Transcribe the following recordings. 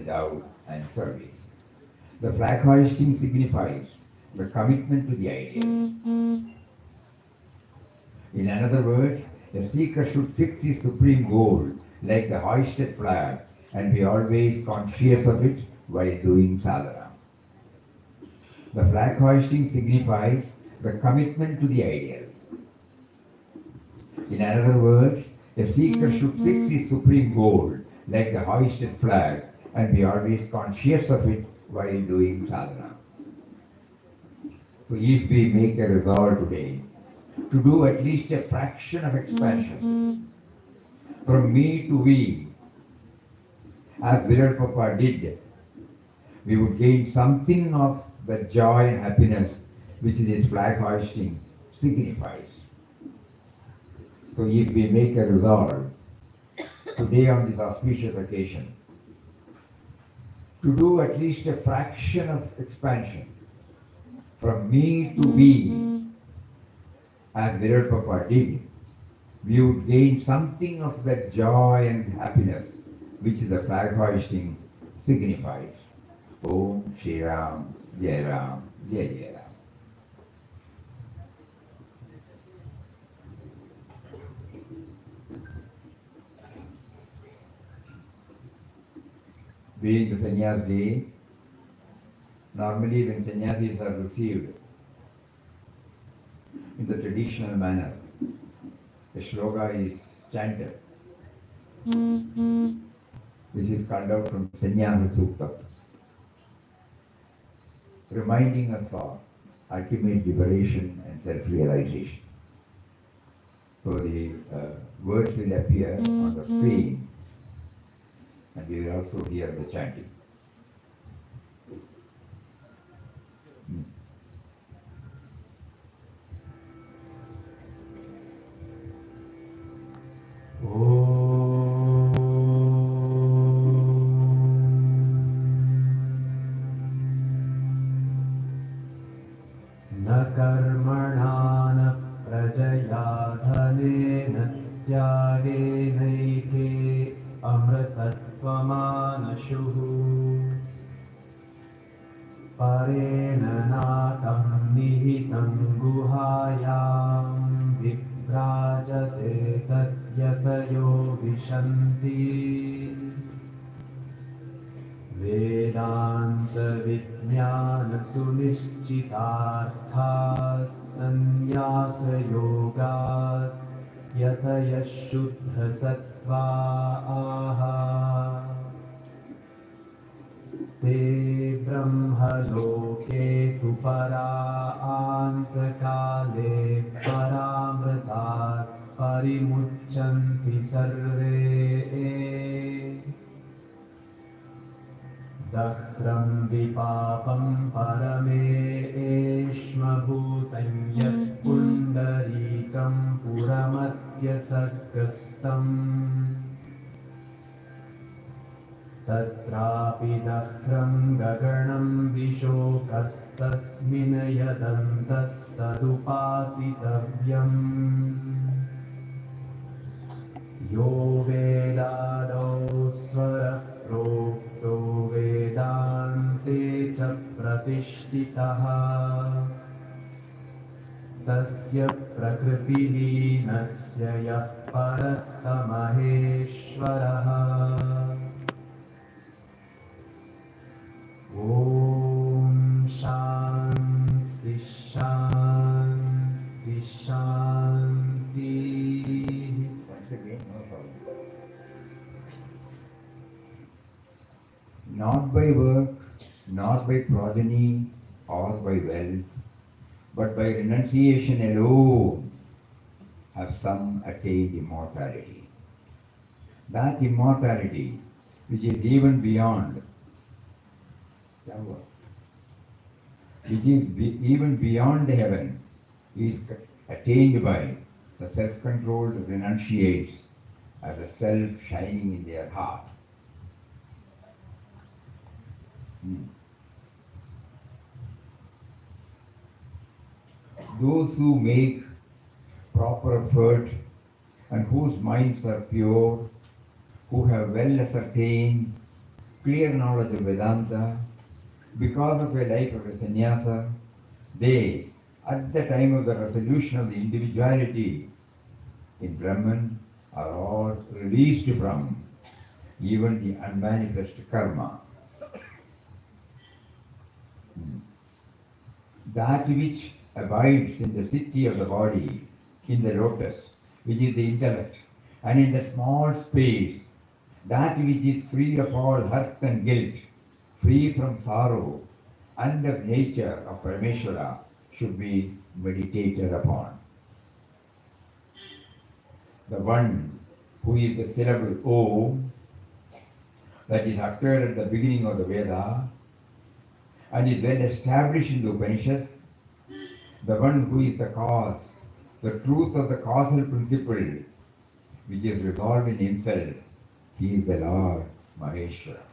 Love and service. The flag hoisting signifies the commitment to the ideal. In other words, the seeker should fix his supreme goal like the hoisted flag and be always conscious of it while doing sadhana. The flag hoisting signifies the commitment to the ideal. In other words, the seeker should fix his supreme goal like the hoisted flag and be always conscious of it while doing sadhana. So if we make a resolve today to do at least a fraction of expansion from me to we, as Virat Papa did, we would gain something of the joy and happiness which this flag hoisting signifies. So if we make a resolve today on this auspicious occasion to do at least a fraction of expansion from me to we, as Virat Papa did, we would gain something of that joy and happiness which the flag hoisting signifies. Om Shri Ram, Jai Ram, Jai Jai Ram. Being the Sanyas day, normally when Sanyasis are received in the traditional manner, the shloka is chanted. This is called out from Sanyasa Sukta, reminding us of ultimate liberation and self-realization. So the words will appear on the screen and we will also hear the chanting. न कर्मणा न प्रजया धनेन त्यागेनैके अमृतत्वमानशुः परेण नाकं निहितं गुहायां विभ्राजते तद्यतयो विशन्ति वेदान्तविज्ञानसुनिश्चितार्थाः सन्न्यासयोगात् यतयः शुद्धसत्त्वाः ते ब्रह्मलोके तु परान्तकाले परामृतात् परिमुच्यन्ति सर्वे दह्रं विपापं परमेष्मभूतं यत् पुण्डरीकं पुरमत्यसर्गस्थम् तत्रापि दह्रं गगनं विशोकस्तस्मिन् यदन्तस्तदुपासितव्यम् यो वेदादौ स्वरः प्रोक्तो वेदान्ते च प्रतिष्ठितः तस्य प्रकृतिलीनस्य यः परः स महेश्वरः ॐ शान्ति शान्ति शान्तिः. Once again, no problem. Not by work, not by progeny or by wealth, but by renunciation alone have some attained immortality. That immortality, which is even beyond, even beyond the heaven, is attained by the self-controlled renunciates as a self shining in their heart. Those who make proper effort and whose minds are pure, who have well ascertained clear knowledge of Vedanta, because of a life of a sannyasa, they, at the time of the resolution of the individuality in Brahman, are all released from even the unmanifest karma. That which abides in the city of the body, in the lotus, which is the intellect, and in the small space, that which is free of all hurt and guilt, free from sorrow, and of nature of Parameshwara, should be meditated upon. The one who is the syllable Om, that is uttered at the beginning of the Veda, and is well established in the Upanishads, the one who is the cause, the truth of the causal principle, which is resolved in himself, he is the Lord Maheshwara.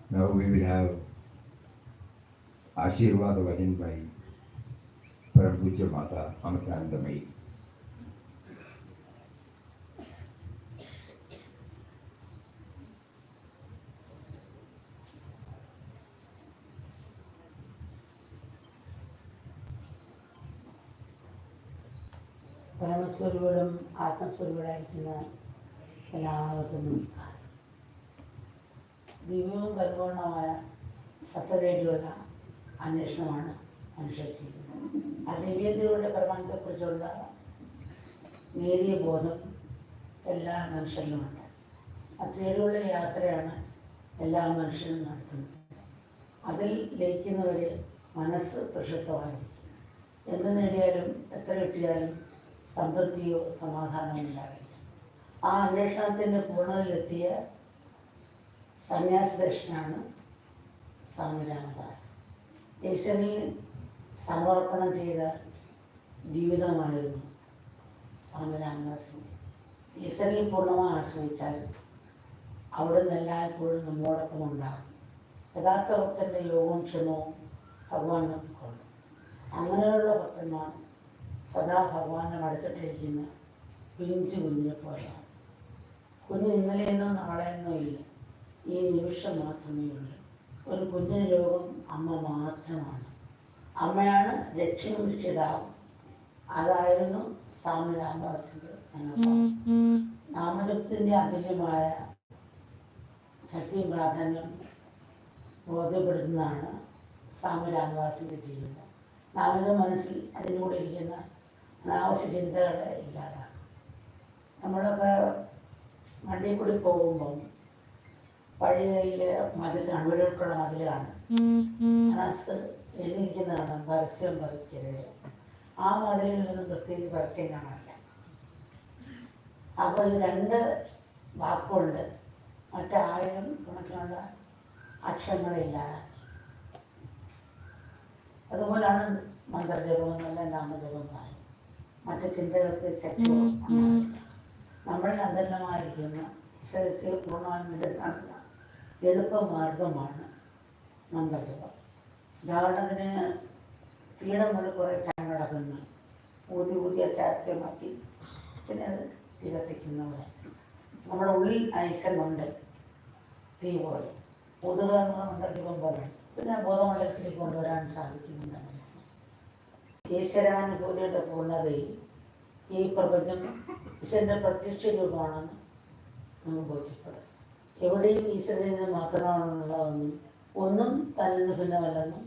Now we will have Ashirvada Vajan by Param Pujya Mata Amatanandamayi. പരമസ്വരൂപം ആത്മസ്വരൂപമായിരിക്കുന്ന എല്ലാവർക്കും നമസ്കാരം. ദിവ്യവും പരിപൂർണമായ സത്തതേടിയുള്ള അന്വേഷണമാണ് മനുഷ്യർ ചെയ്യുന്നത്. ആ ദിവ്യതയുടെ പ്രമാണത്തെക്കുറിച്ചുള്ള നേരിയ ബോധം എല്ലാ മനുഷ്യരിലുമുണ്ട്. ആ തേടിയുള്ള യാത്രയാണ് എല്ലാ മനുഷ്യരും നടത്തുന്നത്. അതിൽ ലയിക്കുന്നവരെ മനസ്സ് പ്രക്ഷുബ്ധമായിരിക്കും. എന്ത് നേടിയാലും എത്ര കിട്ടിയാലും സംതൃപ്തിയോ സമാധാനമോ ഉണ്ടാകില്ല. ആ അന്വേഷണത്തിൻ്റെ പൂർണ്ണതയിലെത്തിയ സന്യാസദർശനാണ് സ്വാമി രാമദാസ്. ഈശ്വരനിൽ സമർപ്പണം ചെയ്ത ജീവിതമായിരുന്നു സ്വാമി രാമദാസിന്. ഈശ്വരനിൽ പൂർണ്ണമായി ആശ്രയിച്ചാൽ അവിടുന്ന് എല്ലായ്പ്പോഴും നമ്മോടൊപ്പം ഉണ്ടാകും. യഥാർത്ഥ ഭക്തൻ്റെ യോഗവും ക്ഷമവും ഭഗവാൻ നോക്കിക്കൊള്ളും. അങ്ങനെയുള്ള ഭക്തന്മാർ സദാ ഭഗവാനെ അടുത്തിട്ടിരിക്കുന്ന പിഞ്ചു കുഞ്ഞിനെ പോലെയാണ്. കുഞ്ഞ് ഇന്നലെയെന്നോ നാളെയെന്നോ ഇല്ല, ഈ നിമിഷം മാത്രമേ ഉള്ളൂ. ഒരു കുഞ്ഞിന് ലോകം അമ്മ മാത്രമാണ്. അമ്മയാണ് രക്ഷയും രക്ഷിതാവും. അതായിരുന്നു സ്വാമി രാമദാസിൻ്റെ അനുഭവം. നാമജപത്തിൻ്റെ അതുല്യമായ ശക്തിയും പ്രാധാന്യം ബോധ്യപ്പെടുത്തുന്നതാണ് സ്വാമി രാമദാസിൻ്റെ ജീവിതം. നാമിൻ്റെ മനസ്സിൽ അതിലൂടെ ഇരിക്കുന്ന അനാവശ്യ ചിന്തകളെ ഇല്ലാതാക്കും. നമ്മളൊക്കെ വണ്ടിയിൽ കൂടി പോകുമ്പം പഴയ മതിലാണ്, വീടുകൾക്കുള്ള മതിലാണ്. അതിനകത്ത് എഴുതിയിരിക്കുന്നതാണ് പരസ്യം പതിക്കരുത്. ആ മതിലിൽ നിന്നും പ്രത്യേകിച്ച് പരസ്യം കാണാനില്ല. അപ്പോൾ ഈ രണ്ട് വാക്കുകൊണ്ട് മറ്റായിരം കണക്കിനുള്ള അക്ഷരങ്ങളില്ലാതെ, അതുപോലാണ് മന്ത്രജപമെന്നല്ല നാമജപം പറയും. മറ്റ് ചിന്തകൾക്ക് ശക്തി നമ്മളിൽ അന്തർലമായിരിക്കുന്ന ശരീരത്തിൽ പൂർണ്ണമായും എടുക്കാനുള്ള എളുപ്പമാർഗമാണ് മന്ത്രജപം. ഉദാഹരണത്തിന് തീയുടെ മുകളിൽ കുറേ ചാൻ കിടക്കുന്നു, ഊതി ചാരത്തെ മാറ്റി പിന്നെ അത് തീകത്തിക്കുന്ന പോലെ നമ്മുടെ ഉള്ളിൽ ഐശ്വര്യമുണ്ട്. തീ പോലെ പൊതുക എന്നുള്ള മന്ത്രജപം പോലെ പിന്നെ ബോധമണ്ഡലത്തിലേക്ക് കൊണ്ടുവരാൻ സാധിക്കുന്നുണ്ട്. ഈശ്വരാനുഭൂതിയുടെ പൂർണ്ണതയിൽ ഈ പ്രപഞ്ചം ഈശ്വരൻ്റെ പ്രത്യക്ഷ രൂപമാണെന്ന് നമ്മൾ ബോധ്യപ്പെടും. എവിടെയും ഈശ്വരന് മാത്രമാണുള്ളതെന്നും ഒന്നും തന്നിൽ നിന്ന് ഭിന്നമല്ലെന്നും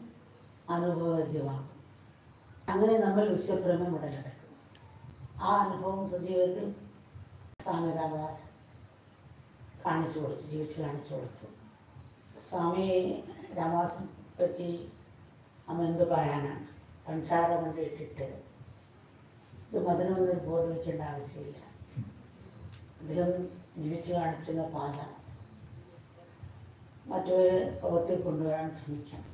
അനുഭവവേദ്യമാകും. അങ്ങനെ നമ്മൾ വിശ്വപ്രേമം ഉടലെടുക്കും. ആ അനുഭവം സ്വജീവിതത്തിൽ സ്വാമി രാമദാസ് കാണിച്ചു കൊടുത്തു, ജീവിച്ച് കാണിച്ചു കൊടുത്തു. സ്വാമി രാമദാസിനെ പറ്റി അമ്മ എന്ത് പറയാനാണ്? പഞ്ചാര കൊണ്ട് ഇട്ടിട്ട് ഇത് മധുരമൊന്നും ബോർഡ് വയ്ക്കേണ്ട ആവശ്യമില്ല. അദ്ദേഹം ജീവിച്ച് കാണിച്ചുന്ന പാത മറ്റൊരു പ്രവൃത്തി കൊണ്ടുവരാൻ ശ്രമിക്കണം.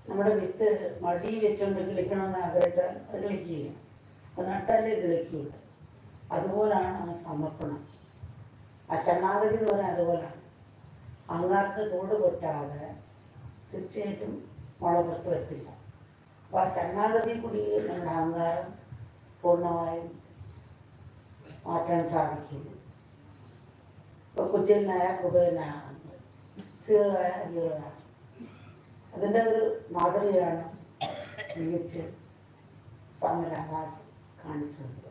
നമ്മുടെ വിത്ത് മടി വെച്ചുകൊണ്ട് കിളിക്കണമെന്ന് ആഗ്രഹിച്ചാൽ അത് കിളിക്കുകയില്ല, അത് നട്ടാലേ കിളിക്കുകയുള്ളൂ. അതുപോലാണ് ആ സമർപ്പണം. ആ ശരണാഗതി എന്ന് പറഞ്ഞാൽ അതുപോലാണ്. അഹങ്കാരത്തിന് തോട് പൊട്ടാതെ തീർച്ചയായിട്ടും മുള പുറത്ത് വരത്തില്ല. അപ്പോൾ ആ ശരണാഗതി കൂടി നമ്മുടെ അഹങ്കാരം പൂർണ്ണമായും മാറ്റാൻ സാധിക്കുള്ളൂ. ഇപ്പോൾ കുച്ചിനായ കുബേരനാകുന്നത്, സീറോയായ ഹീറോയാകും. അതിൻ്റെ ഒരു മാതൃകയാണ് മികച്ച് സ്വാമി രാമദാസ് കാണിച്ചത്.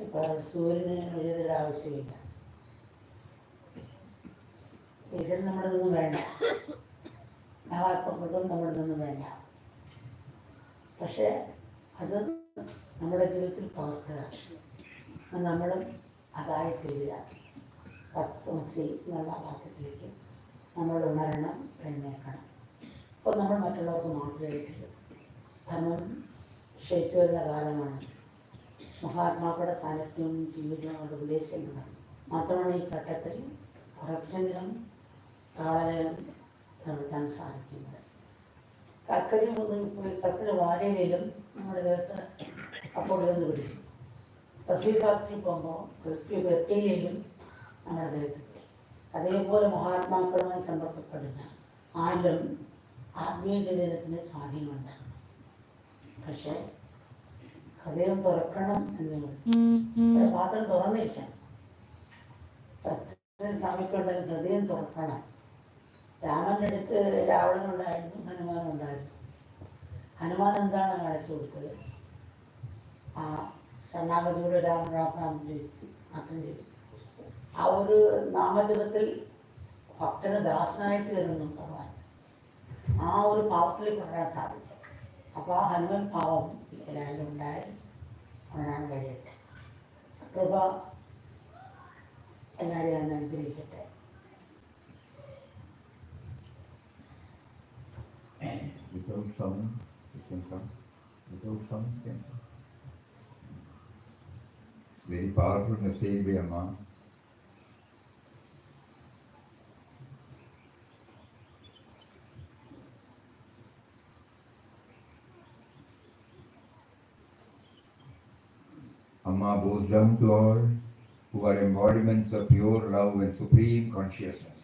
ഇപ്പോൾ സൂര്യന് എഴുതേണ്ട ആവശ്യമില്ല, ഈശ്വരൻ നമ്മുടെ നിന്നും വേണ്ട, നവാത്മകൃതം നമ്മുടെ നിന്നും വേണ്ട. പക്ഷേ അത് നമ്മുടെ ജീവിതത്തിൽ പകർത്തുക, നമ്മളും അതായിത്തീരുക. തത്വമസി എന്നുള്ള വാക്യത്തിലേക്ക് നമ്മൾ ഉണരണം, എഴുന്നേൽക്കണം. അപ്പോൾ നമ്മൾ മറ്റുള്ളവർക്ക് മാതൃകയായിത്തീരും. ധർമ്മം ക്ഷയിച്ചു വരുന്ന കാലമാണ്. മഹാത്മാക്കളുടെ സാന്നിധ്യവും ജീവിതവും അവരുടെ ഉപദേശങ്ങളും മാത്രമാണ് ഈ ഘട്ടത്തിൽ കുറച്ചെങ്കിലും താളലയം നിർത്താൻ സാധിക്കുന്നത്. കക്കരി വാരയിലും നമ്മുടെ ദേഹത്ത് അപ്പോൾ നിന്ന് പിടിക്കും. കഫി ഫാക്ടറി പോകുമ്പോൾ കഫി വെട്ടിയിലും നമ്മുടെ ദേഹത്ത് പിടിക്കും. അതേപോലെ മഹാത്മാക്കളുമായി സമ്പർക്കപ്പെടുന്ന ആരും ആത്മീയ ചൈതന്യത്തിന് സ്വാധീനമുണ്ട്. പക്ഷേ ഹൃദയം തുറക്കണം എന്നുള്ളത്, പാത്രം തുറന്നിരിക്കണം. സ്വാമിക്കുണ്ടെങ്കിൽ ഹൃദയം തുറക്കണം. രാമൻ്റെ അടുത്ത് രാവണനുണ്ടായിരുന്നു, ഹനുമാനുണ്ടായിരുന്നു. ഹനുമാൻ എന്താണ് കാണിച്ചു കൊടുത്തത്? ആ ശരണാഗതിയുടെ രാമനാമം മാത്രം ചെയ്തു. ആ ഒരു നാമജപത്തിൽ ഭക്തന് ദാസനായി തീരുന്നു ഭഗവാൻ. ആ ഒരു പാവത്തിൽ തുടരാൻ സാധിക്കും. അപ്പോൾ ആ ഹനുമൻ പാവം എല്ലാവരും ഉണ്ടായി ഉണരാൻ കഴിയട്ടെ. കൃപ എല്ലാവരെയും അന്ന് അനുഗ്രഹിക്കട്ടെ. Without sound, it can come. Without sound, it can come. Very powerful message by Amma. Amma bows down to all who are embodiments of pure love and supreme consciousness.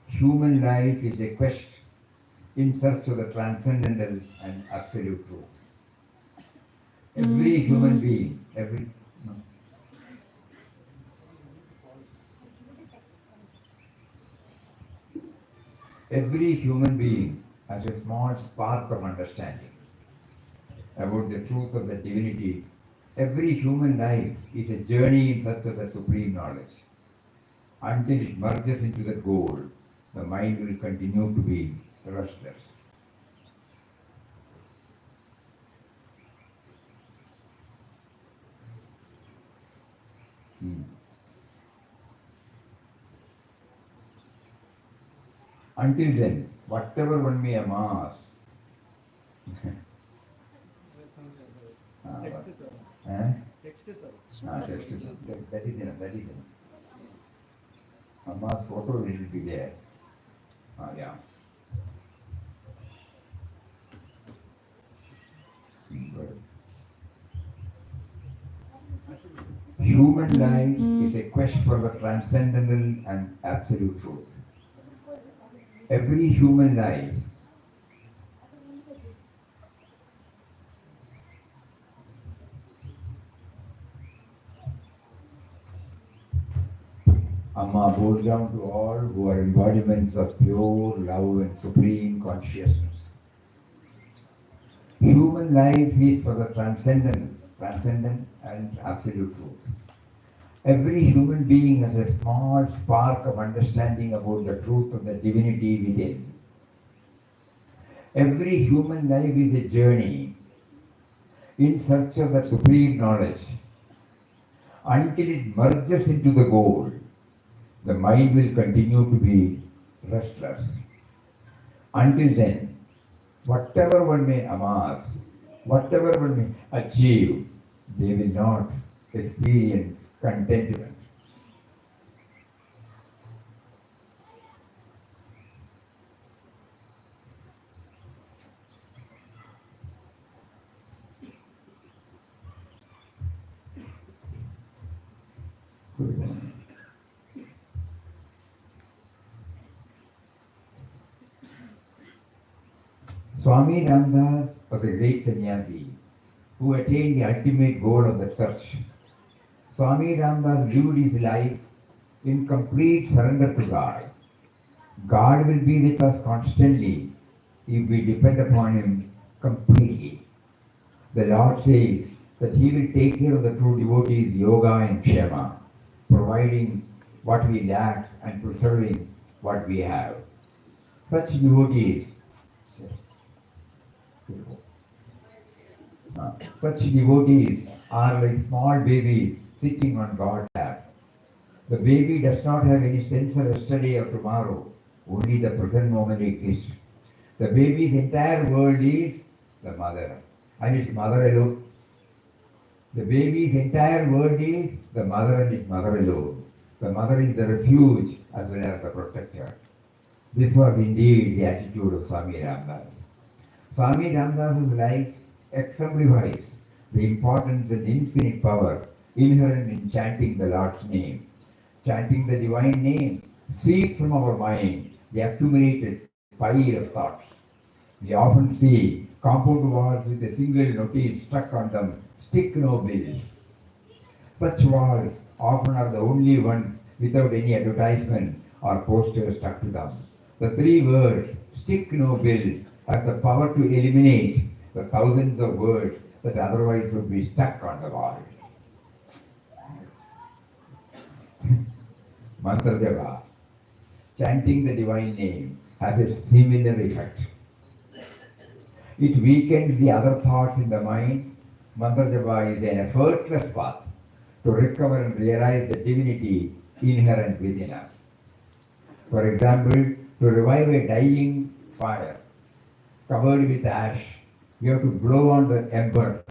Human life is a quest in search of the transcendental and absolute truth. Every human being, every human being has a small spark of understanding about the truth of the divinity. Every human life is a journey in search of the supreme knowledge. Until it merges into the goal, the mind will continue to be restless. Until then, whatever one may amass, text. That is enough. That is enough. Amma's photo will be there. Yeah. Good. Human life is a quest for the transcendental and absolute truth. Every human life Amma bows down to all who are embodiments of pure love and supreme consciousness. Human life is for the transcendent and absolute truth. Every human being has a small spark of understanding about the truth of the divinity within. Every human life is a journey in search of that supreme knowledge. Until it merges into the goal, the mind will continue to be restless. Until then, whatever one may amass, whatever one may achieve, they will not experience contentment. Good morning. Swami Ramdas was a great sannyasi who attained the ultimate goal of the search. Swami Ramdas lived his life in complete surrender to God. God will be with us constantly if we depend upon Him completely. The Lord says that He will take care of the true devotees' yoga and kshema, providing what we lack and preserving what we have. Such devotees are like small babies sitting on God's lap. The baby does not have any sense of yesterday or tomorrow, only the present moment exists. The baby's entire world is the mother, and its mother alone. The baby's entire world is the mother and its mother alone. The mother is the refuge as well as the protector. This was indeed the attitude of Swami Ramdas. Swami Ramdas's life exemplifies the importance and infinite power inherent in chanting the Lord's name. Chanting the divine name sweeps from our mind the accumulated pile of thoughts. We often see compound walls with a single notice stuck on them, stick no bills. Such walls often are the only ones without any advertisement or poster stuck to them. The three words, stick no bills, has the power to eliminate the thousands of words that otherwise would be stuck on the wall. Mantra Japa, chanting the divine name, has a similar effect. It weakens the other thoughts in the mind. Mantra Japa is an effortless path to recover and realize the divinity inherent within us. For example, to revive a dying fire covered with ash, we have to blow on the embers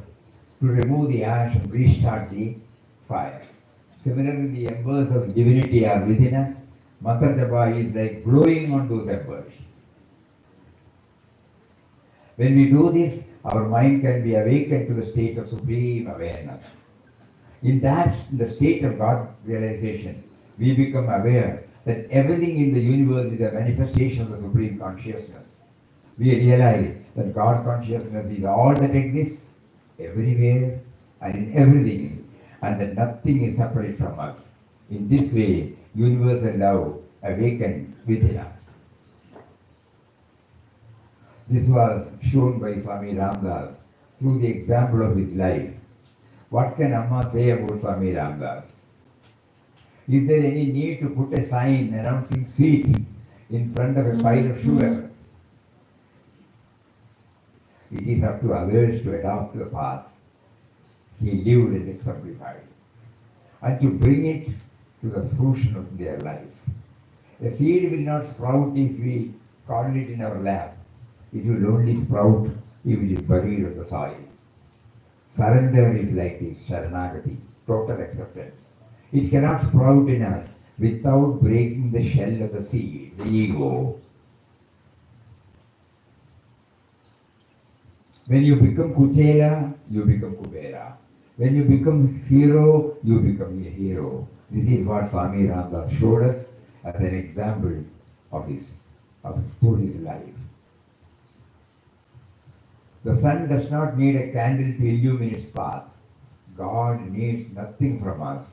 to remove the ash and restart the fire. Similarly, the embers of divinity are within us. Mantra Japa is like blowing on those embers. When we do this, our mind can be awakened to the state of supreme awareness. In the state of God realization, we become aware that everything in the universe is a manifestation of the supreme consciousness. We realize that God consciousness is all that exists, everywhere and in everything, and that nothing is separate from us. In this way, universal love awakens within us. This was shown by Swami Ramdas through the example of his life. What can Amma say about Swami Ramdas? Is there any need to put a sign announcing sweet in front of a pile of sugar? It is up to others to adopt the path he lived and exemplified, and to bring it to the fruition of their lives. A seed will not sprout if we coddle it in our lap. It will only sprout if it is buried in the soil. Surrender is like this, Sharanagati, total acceptance. It cannot sprout in us without breaking the shell of the seed, the ego. When you become Kuchela, you become Kubera. When you become hero, you become a hero. This is what Swami Ramdas showed us as an example of through his life. The sun does not need a candle to illumine its path. God needs nothing from us.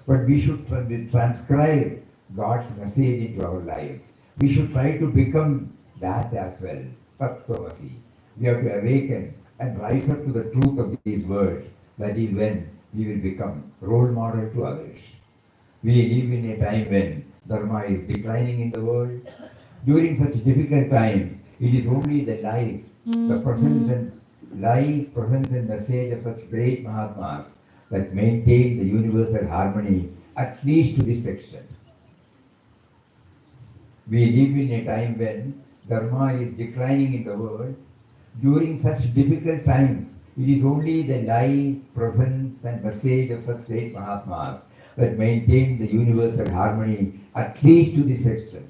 But we should transcribe God's message into our life. We should try to become that as well. Tattvamasi. We have to awaken and rise up to the truth of these words. That is when we will become role model to others. We live in a time when dharma is declining in the world. During such difficult times, it is only the life, the presence and message of such great Mahatmas that maintain the universal harmony, at least to this extent. We live in a time when dharma is declining in the world. During such difficult times, it is only the life, presence and message of such great Mahatmas that maintain the universal harmony, at least to this extent.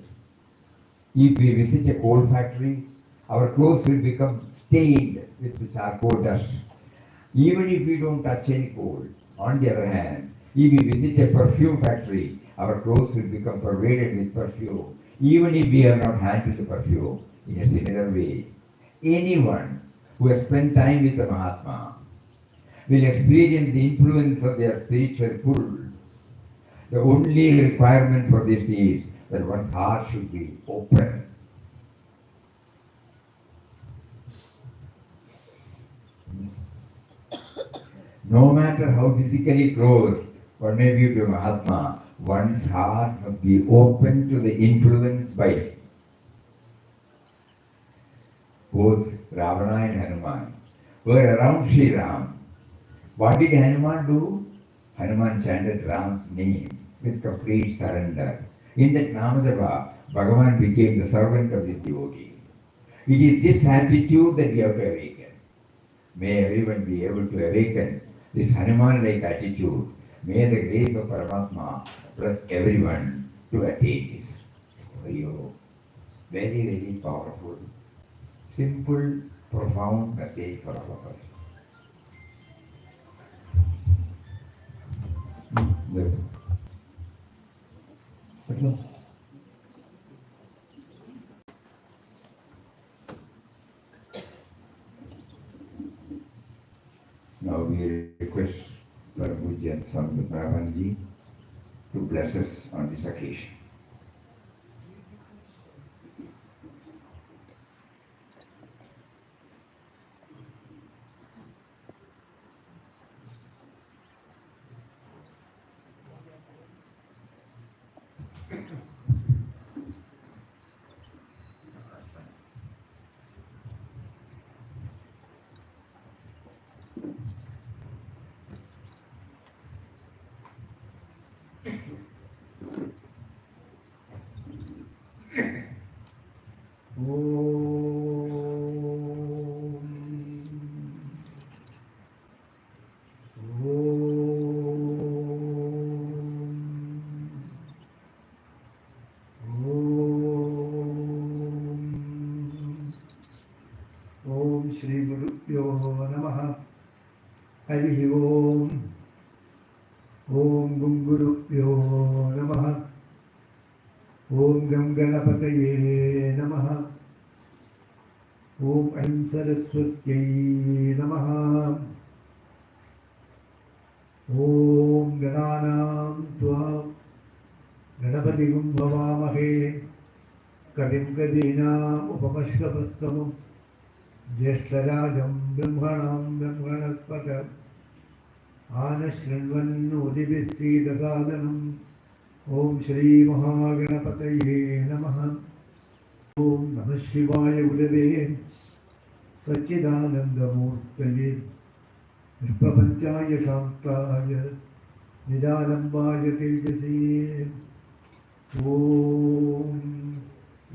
If we visit a coal factory, our clothes will become stained with charcoal dust. Even if we don't touch any coal. On the other hand, if we visit a perfume factory, our clothes will become pervaded with perfume, even if we have not handled the perfume. In a similar way, anyone who has spent time with a Mahatma will experience the influence of their spiritual pull. The only requirement for this is that one's heart should be open. No matter how physically close one may be to Mahatma, one's heart must be open to the influence by him. Both Ravana and Hanuman were around Sri Ram. What did Hanuman do? Hanuman chanted Ram's name with complete surrender. In that Namajapa, Bhagavan became the servant of this devotee. It is this attitude that we have to awaken. May everyone be able to awaken this Hanuman-like attitude. May the grace of Paramatma bless everyone to attain this. Very, very powerful, simple, profound message for all of us. Now we request Parabhujan Swami Brahmanji to bless us on this occasion. Shri Gurubhyo Namaha. Harihi Om. Om Gum Gurubhyo Namaha. Om Gam Ganapataye Namaha. Om Aim Saraswatye Namaha. Om Gananam Tva Ganapati Gum Bhavamahe Kadim Gadinam Upamashkapastamam ज्येष्ठराजं ब्रह्मणां ब्रह्मणस्पत आनशृण्वन्नोदिभिस्सीदसादनम् ॐ श्रीमहागणपतये नमः। ॐ नमः शिवाय गुरवे सच्चिदानन्दमूर्तये विश्वपञ्चाय शान्ताय निरालम्बाय तेजसे ॐ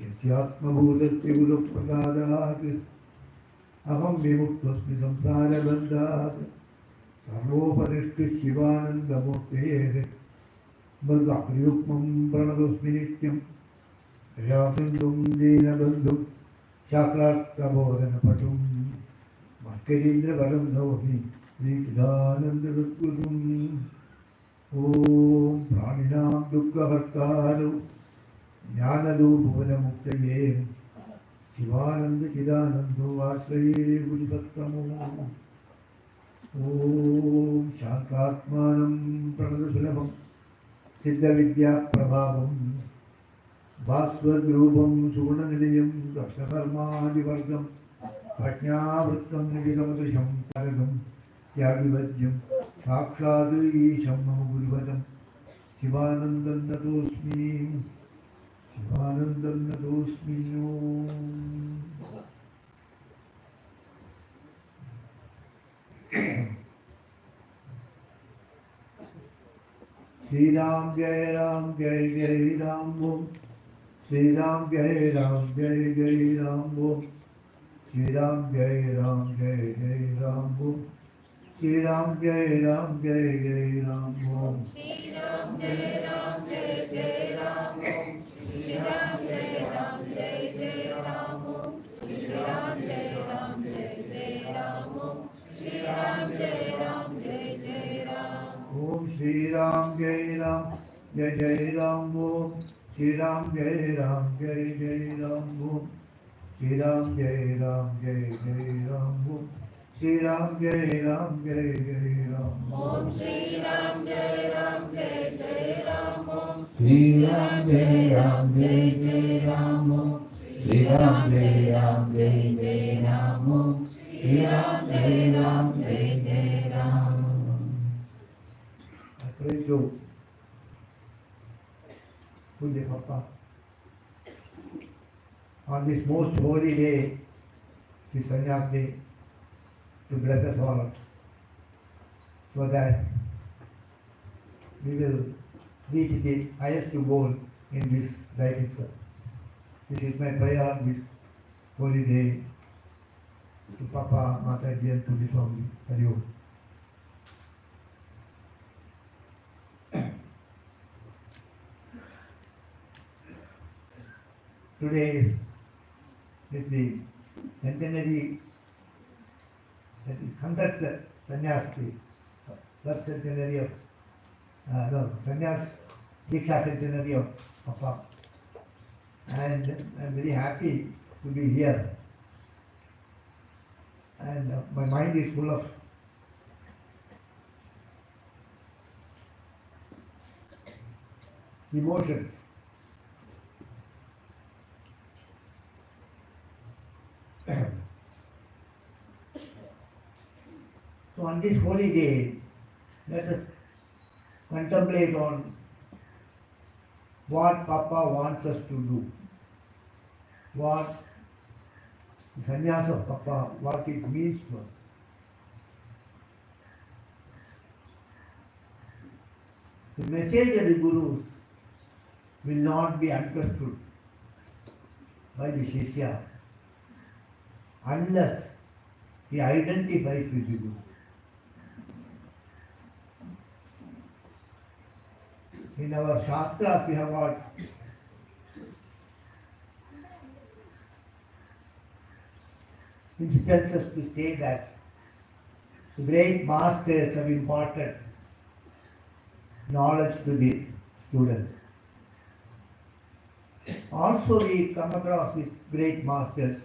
यस्यात्मभूतस्य गुरुप्रसादात् अहं विमुक्तोऽस्मि संसारबन्धात् सर्वोपरिष्टु शिवानन्दमूर्तेः मृदप्रियुग्मं प्रणतोऽस्मि नित्यं दयासिन्धुं दीनबन्धुं शास्त्रार्थबोधनपटुं मस्करीन्द्रवरं नौमि श्रीचिदानन्दसद्गुरुम् ॐ प्राणिनां दुःखहर्तारौ ज्ञानरूपवनमुक्तये शिवानन्दचिदानन्दो आश्रये गुरुसत्तमो ॐ शान्तात्मानं प्रणतसुलभं सिद्धविद्याप्रभावं भास्वद्रूपं सुगुणनिलयं दक्षकर्मादिवर्गं प्रज्ञावृत्तं निधिगमदृशं करगं त्यागिवद्यं साक्षात् ईशं मम गुरुवरं शिवानन्दं नतोऽस्मि शिवानन्दं नतोऽस्मि श्री राम जय राम ओम श्री राम जय राम ओम श्री राम जय राम ओम श्री राम जय राम ओम श्री राम जय राम ओम श्री राम जय राम ओम श्री राम जय राम ओम श्री राम जय राम ओम श्री राम जय राम ओम श्री राम जय राम ओम श्री राम जय राम ओम श्री राम जय राम ओम श्री राम जय राम ओम Sri Ram Jai Ram Jai Jai Ram Om. Sri Ram Jai Ram Jai Jai Ram Om. Sri Ram Jai Ram Jai Jai Ram Om. I pray to Puja Papa on this most holy day, the Sanyas day, to bless us all, so that we will reach the highest goal in this life itself. This is my prayer on this holy day to Papa, Mataji and to the family. Hari Om. Today is the centenary, that is 100th Sanyas day, birth centenary of, Sanyas Diksha centenary of Papa. And I'm very happy to be here. And my mind is full of emotions. So on this holy day, let us contemplate on what Papa wants us to do, what the sannyas of Papa, what it means to us. The message of the Gurus will not be understood by the Shishya unless he identifies with the Guru. In our Shastras we have got instances to say that the great masters have imparted knowledge to the students. Also we come across with great masters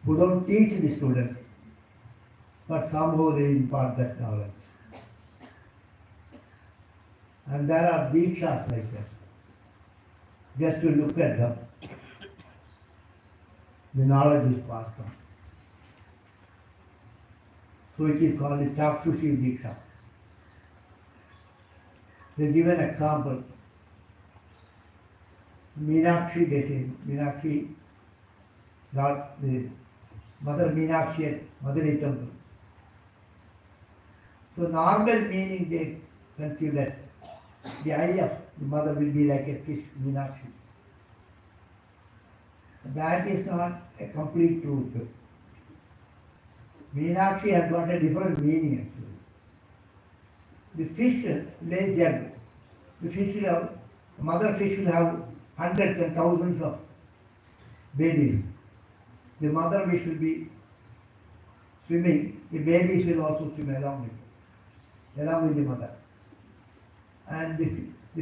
who don't teach the students, but somehow they impart that knowledge. And there are Dikshas like that. Just to look at them, the knowledge is passed on. So it is called the Chakshushi Diksha. They give an example. Meenakshi, they say, Meenakshi, not the Mother Meenakshi at Madurai temple. So normal meaning they conceive that the eye of the mother will be like a fish, Meenakshi. That is not a complete truth. Meenakshi has got a different meaning actually. The fish lays egg. The fish will have, mother fish will have hundreds and thousands of babies. The mother fish will be swimming, the babies will also swim along with the mother. And the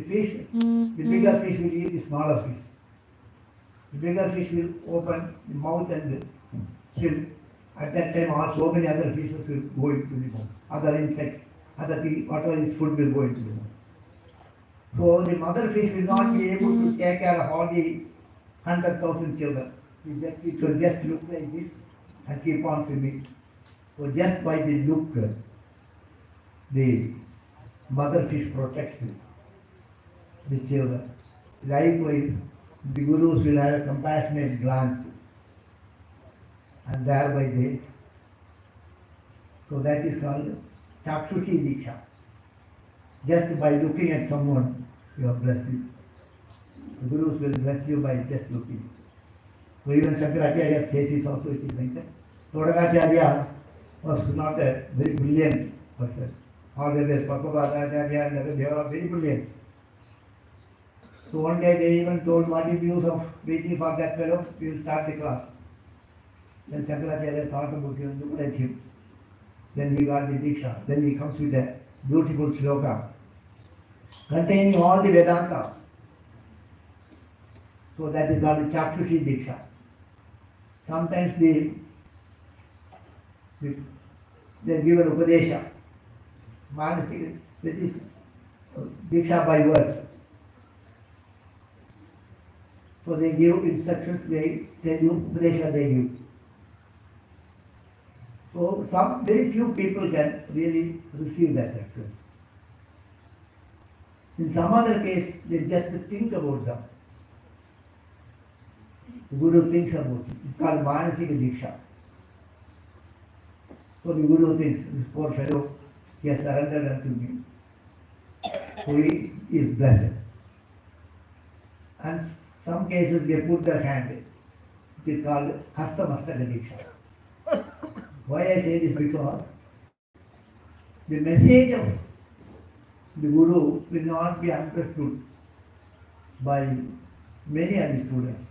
fish, the bigger fish will eat the smaller fish. The bigger fish will open the mouth and swim. At that time, so many other fishes will go into the mouth. Other insects, other things, whatever is food will go into the mouth. So the mother fish will not be able to take care of all the 100,000 children. It will just look like this and keep on swimming. So just by the look, the mother fish protects the children. Likewise, the gurus will have a compassionate glance, and thereby they. So that is called Chakshushi Diksha. Just by looking at someone, you are blessed. The gurus will bless you by just looking. So even Shankaracharya's case is also it is like that. Todakacharya was not a very brilliant person. All the others, Papavadacharya and others, they were very brilliant. So one day they even told, what is the use of waiting for that fellow? We will start the class. Then Shankaracharya thought about him, looked at him. Then he got the Diksha. Then he comes with a beautiful sloka containing all the Vedanta. So that is called the Chakshushi Diksha. Sometimes they give an Upadesha. Manasika, that is Diksha by words. So they give instructions, they tell you, Upadesha they give. So some very few people can really receive that actually. In some other case, they just think about them. The Guru thinks about it. It's called Manasika Diksha. So the Guru thinks, this poor fellow, he has surrendered unto me. So he is blessed. And some cases they put their hand. It is called Hastamastaka Diksha. Why I say this? Because the message of the Guru will not be understood by many of the students.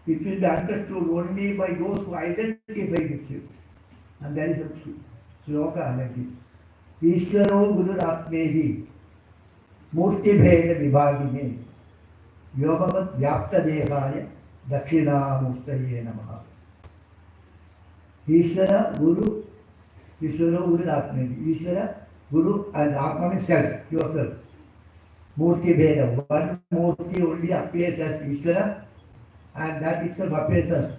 It will be understood only by those who identify with you. And there is a sloka like this. Ishvaro Guru Atmehi Murti Bheda Vibhagine Yogavat Vyapta Dehaya Dakshina Mustaye Namaha. Ishvara Guru Atmehi. Ishvara Guru and Atma means self, yourself. Murti Bheda. One Murti only appears as Ishvara, and that itself appears as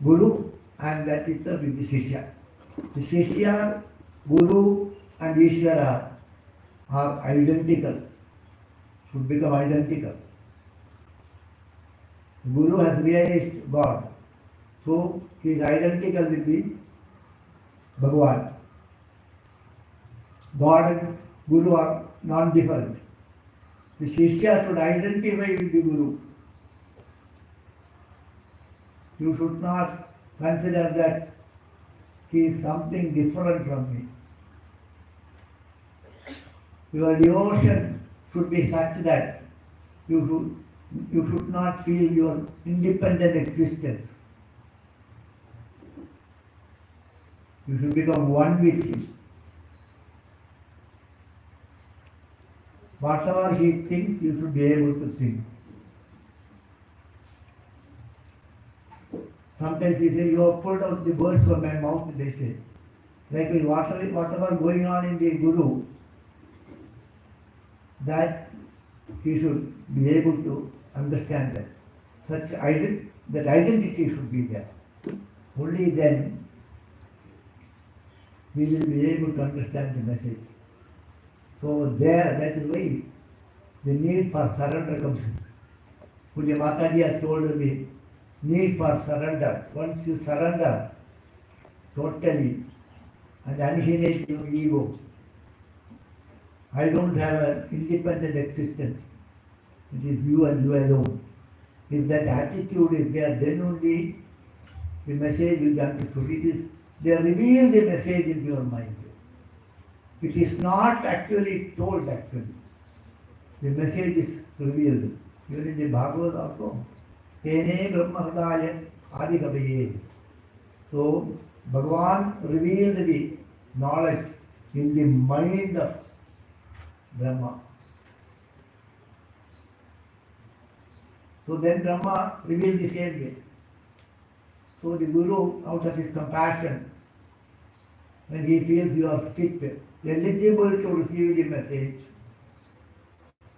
Guru, and that itself is the Shishya. The Shishya, Guru and Ishvara are identical, should become identical. Guru has realized God, so he is identical with the Bhagavan. God and Guru are non-different. The Shishya should identify with the Guru. You should not consider that he is something different from me. Your devotion should be such that you should not feel your independent existence. You should become one with him. Whatever he thinks, you should be able to think. Sometimes he says, you have pulled out the words from my mouth, they say. Like whatever going on in the Guru, that he should be able to understand that. That identity should be there. Only then we will be able to understand the message. So that is why the need for surrender comes in. Puja Mataji has told me, need for surrender. Once you surrender totally and annihilate your ego, I don't have an independent existence. It is you and you alone. If that attitude is there, then only the message will be understood. They reveal the message in your mind. It is not actually told actually. The message is revealed. Even in the Bhagavad also. Tene Brahmahadaya Adikavaye. So Bhagavan revealed the knowledge in the mind of Brahma. So then Brahma revealed the same way. So the Guru, out of his compassion, when he feels you are fit, eligible to receive the message,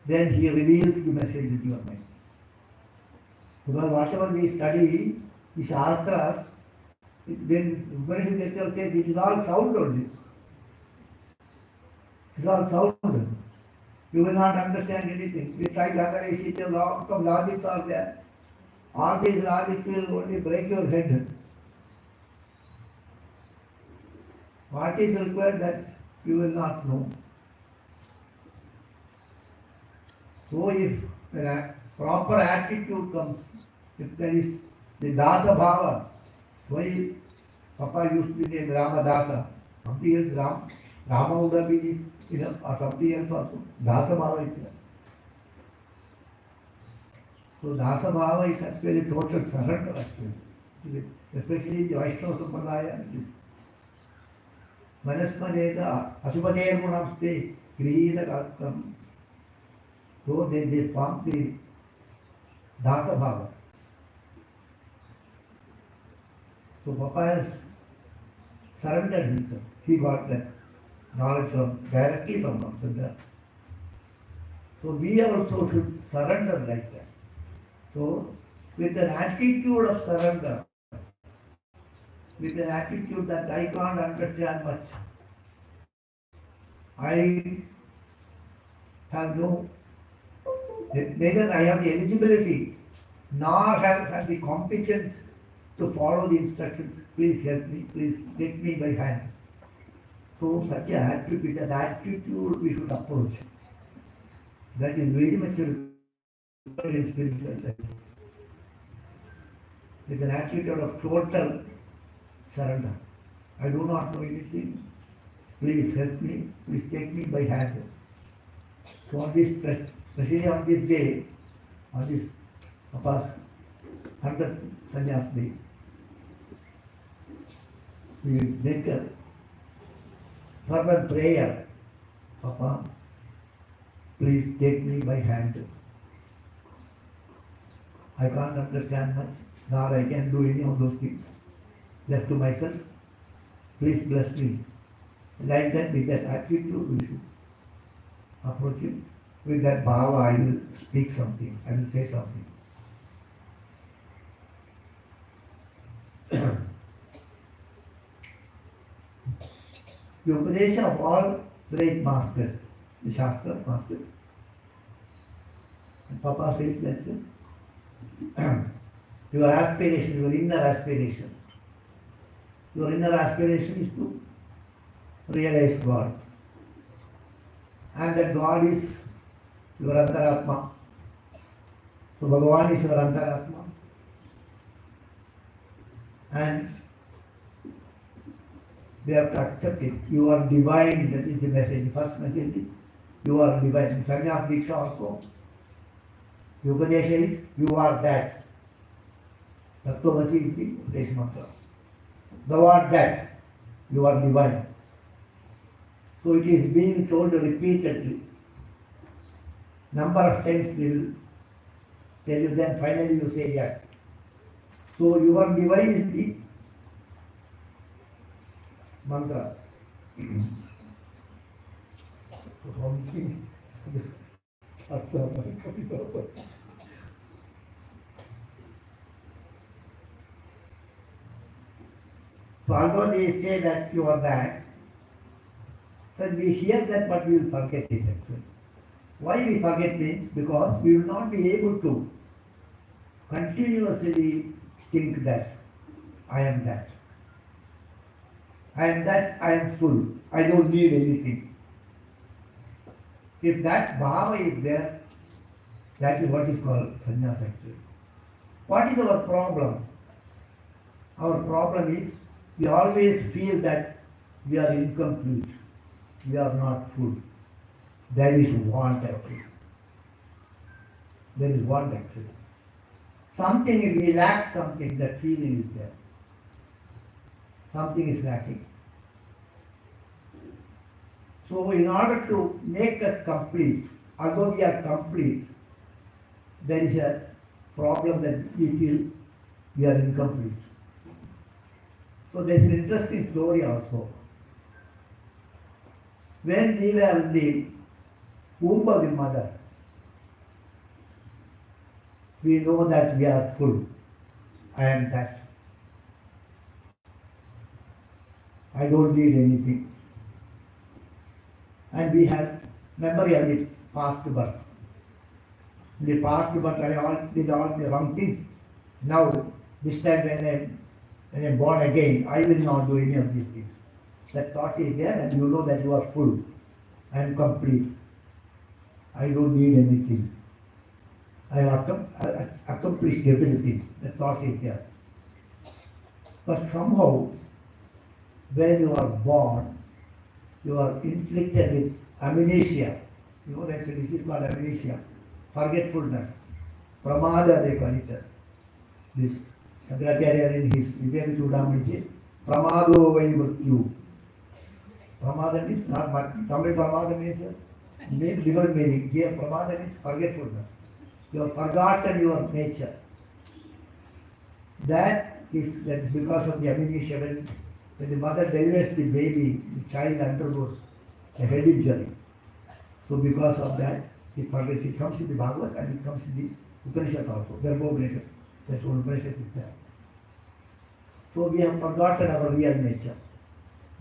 then he reveals the message in your mind. Because whatever we study, the Shastras, then Upanishad itself says it is all sound only. It is all sound. You will not understand anything. We try to analyze it, a lot of logics are there. All these logics will only break your head. What is required that you will not know. So if a proper attitude comes, if there is the Dasa Bhava, why Papa used to be named Rama Dasa, something else Rama would have been, or something else also. Dasa Bhava is there. So Dasa Bhava is actually total surrender actually. Especially in the Vaishnava Sampradaya, it is Manasmaneda Asubhader Gunamste Kriyida Katkam. So they form the Dasa Bhava. So Papa has surrendered himself. He got that knowledge directly from Ramchandra. So we also should surrender like that. So with an attitude of surrender, with an attitude that I can't understand much, I have neither I have the eligibility nor have the competence to follow the instructions. Please help me, please take me by hand. So such an attitude we should approach. That is very much required in spiritual life. With an attitude of total surrender. I do not know anything. Please help me, please take me by hand. So on this, especially on this day, on this Papa's 100th Sanyas day, we make a fervent prayer. Papa, please take me by hand. I can't understand much, nor I can do any of those things. Left to myself, please bless me. Like that, with that attitude, we should approach him. With that bhava, I will speak something, I will say something. The Upadesha of all great masters, the Shastra masters. And Papa says that your aspiration, your inner aspiration is to realize God. And that God is your Antaratma. So Bhagavan is your Antaratma. And we have to accept it. You are divine, that is the message. The first message is you are divine. In Sanyas Diksha also, the Upadesha is you are that. Tattvamasi is the Upadesha mantra. Thou art that. You are divine. So it is being told repeatedly. Number of times they will tell you, then finally you say yes. So you are divine is the mantra. So although they say that you are that, so we hear that but we will forget it actually. Why we forget means because we will not be able to continuously think that I am that. I am that, I am full. I don't need anything. If that bhava is there, that is what is called sannyas actually. What is our problem? Our problem is we always feel that we are incomplete, we are not full. There is want actually. There is want actually. Something, we lack something, that feeling is there. Something is lacking. So in order to make us complete, although we are complete, there is a problem that we feel we are incomplete. So there is an interesting story also. When we were in the womb of the mother, we know that we are full. I am that. I don't need anything. And we have memory of the past birth. In the past birth, I did all the wrong things. Now, this time when I am born again, I will not do any of these things. That thought is there, and you know that you are full. I am complete. I don't need anything. I have accomplished everything. The thought is there. But somehow, when you are born, you are inflicted with amnesia. You know that's a disease called amnesia, forgetfulness. Pramada they call it. This Shankaracharya in his Vivek Chudamani, Pramado vai mrityu. Pramada means not Tamil Pramada means different meaning. Here Pramada means forgetfulness. You have forgotten your nature. That is because of the amnesia. When the mother delivers the baby, the child undergoes a head injury. So because of that, it forgets. It comes in the Bhagavad and it comes in the Upanishad also, Verbal that's what Upanishad is there. So we have forgotten our real nature.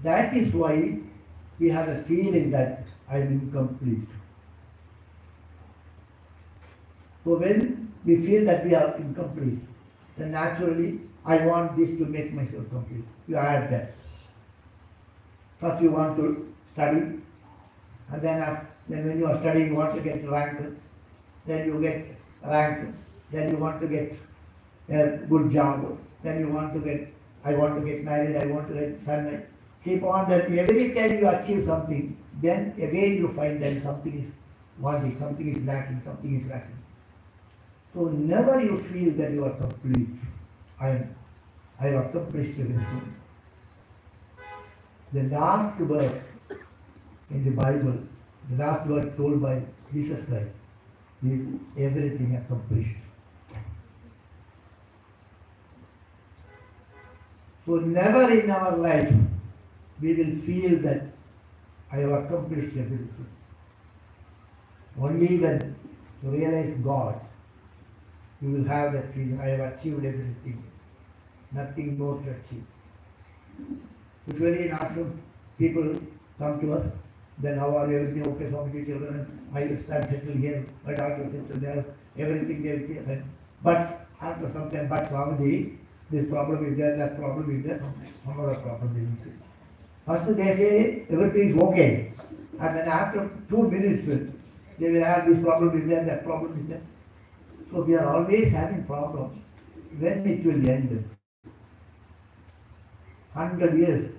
That is why we have a feeling that I am incomplete. So when we feel that we are incomplete, then naturally I want this to make myself complete. You add that. First you want to study, and then when you are studying you want to get rank, then you get rank, then you want to get a good job, then you want to get, I want to get married, I want to get son. Keep on that. Every time you achieve something, then again you find that something is wanting, something is lacking, something is lacking. So never you feel that you are complete. I have accomplished everything. The last word in the Bible, the last word told by Jesus Christ is everything accomplished. So never in our life we will feel that I have accomplished everything. Only when you realize God, you will have that feeling, I have achieved everything. Nothing more to achieve. Usually in ashram, people come to us, then how are you, everything okay, so many children, my son settled here, my daughter settled there, everything there is here. But after some time, but Swamiji, this problem is there, that problem is there, some other problem they will say. First they say everything is okay, and then after 2 minutes, they will have this problem is there, that problem is there. So we are always having problems. When it will end? 100 years.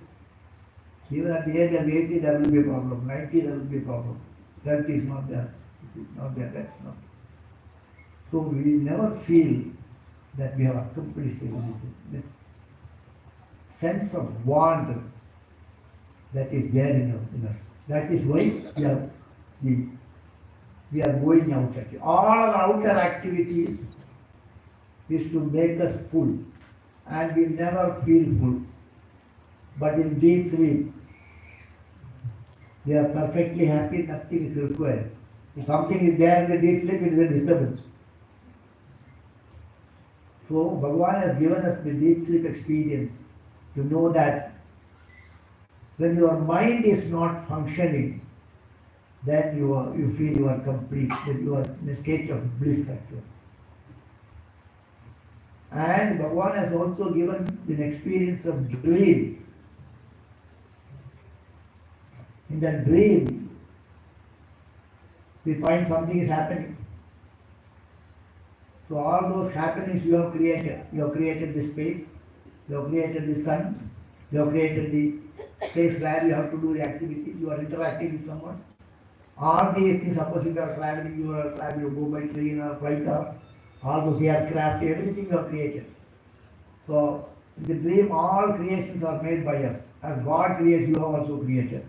Even at the age of 80 there will be a problem, 90 there will be a problem. Health is not there. It is not there, that's not. So we never feel that we have accomplished everything. That sense of want that is there in us. That is why we are going out. All our outer activities is to make us full, and we never feel full. But in deep sleep, we are perfectly happy, nothing is required. If something is there in the deep sleep, it is a disturbance. So Bhagavan has given us the deep sleep experience to know that when your mind is not functioning, then you feel you are complete, that you are in a state of bliss actually. And Bhagavan has also given an experience of dream. In that dream, we find something is happening. So all those happenings you have created. You have created this space, You have created the sun, you have created the place where you have to do the activities, you are interacting with someone. All these things, suppose you are traveling, you go by train or flight or all those aircraft, everything you have created. So, in the dream, all creations are made by us. As God creates, you have also created.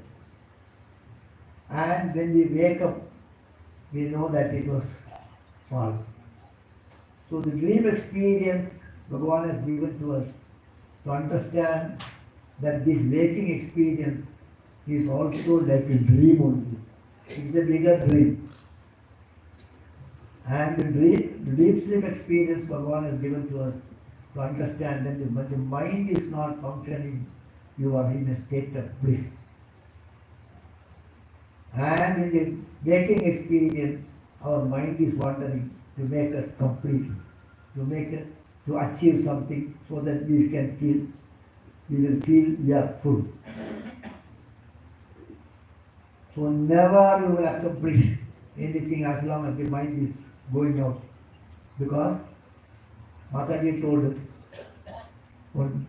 And when we wake up, we know that it was false. So the dream experience Bhagavan has given to us to understand that this waking experience is also like a dream only. It is a bigger dream. And the deep sleep experience Bhagavan has given to us to understand that when the mind is not functioning, you are in a state of bliss. And in the waking experience, our mind is wandering to make us complete, to achieve something so that we will feel we are full. So never you will accomplish anything as long as the mind is going out. Because Mataji told, when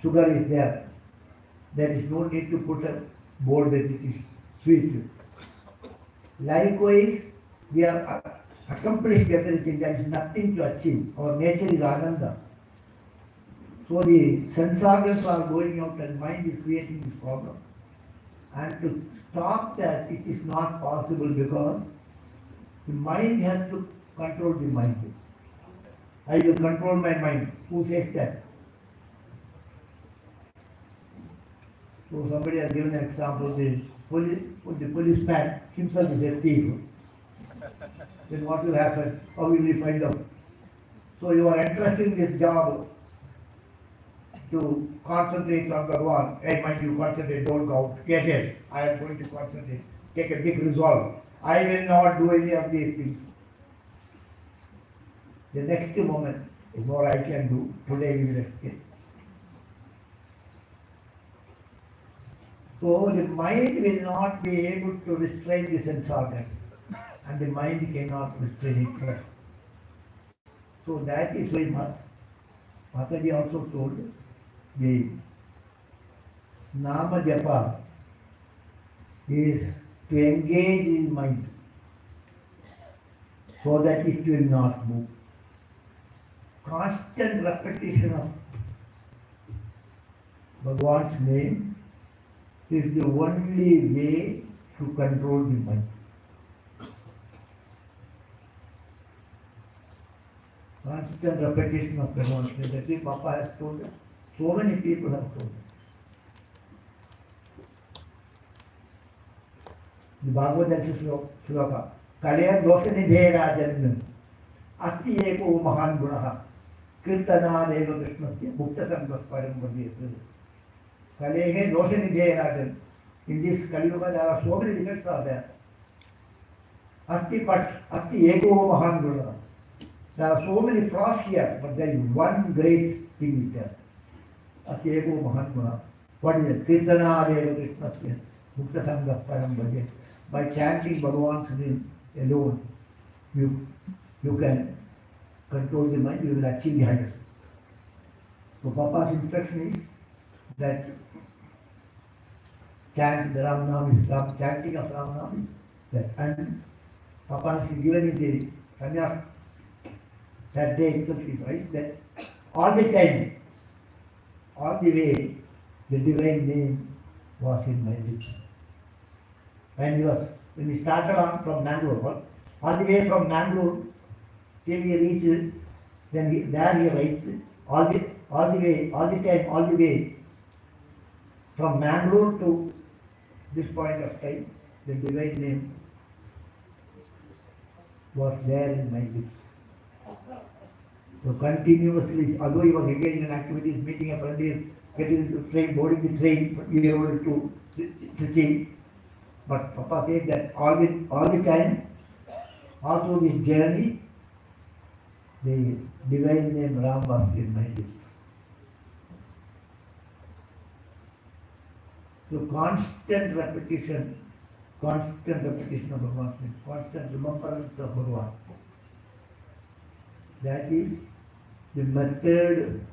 sugar is there is no need to put a board that it is sweet. Likewise, we have accomplished everything. There is nothing to achieve. Our nature is Ananda. So the sense organs are going out and mind is creating this problem. And to stop that, it is not possible because the mind has to control the mind. I will control my mind. Who says that? So somebody has given an example. The policeman himself is a thief. Then what will happen? How will we find out? So you are interested in this job to concentrate on Bhagavan. Hey, mind you, concentrate, don't go out. Yes, I am going to concentrate. Take a big resolve. I will not do any of these things. The next moment, what I can do, today we will escape. So the mind will not be able to restrain the sense organs, and the mind cannot restrain itself. So that is why Mataji also told the Nama Japa is to engage in mind so that it will not move. Constant repetition of Bhagavan's name is the only way to control the mind. Constant repetition of Bhagavan's name. That's what Papa has told us. So many people have told us. The Bhagavad Shloka. Kalya Doshanidhe Rajan Asti Eko Mahan Gunaha Kirtana Deva Krishnasya Mukta Sangha Param Bhagavad. Kalya Doshanidhe Rajan. In this Kali Yuga there are so many defects are there. Asti Eko Mahan Gunaha. There are so many flaws here, but there is one great thing is there. Asti Eko Mahan Gunaha. What is it? Kirtana Deva Krishnasya Mukta Sangha Param Bhagavad. By chanting Bhagavan's name alone, you can control the mind, you will achieve the highest. So Papa's instruction is that chant the Ram Nam, chanting of Ram Nam, that, and Papa has given in the Sanyas that day itself is right, that all the time, all the way, the divine name was in my lips. When we started on from Mangalore, all the way from Mangalore till we reached, then there he writes, all the way from Mangalore to this point of time, the divine name was there in my lips. So continuously, although he was engaged in activities, meeting a friend, getting into train, boarding the train, we were able to change. But Papa said that all the time, all through this journey, the divine name Ram was in my lips. So constant repetition of Bhagavan's name, constant remembrance of Bhagavan. That is the method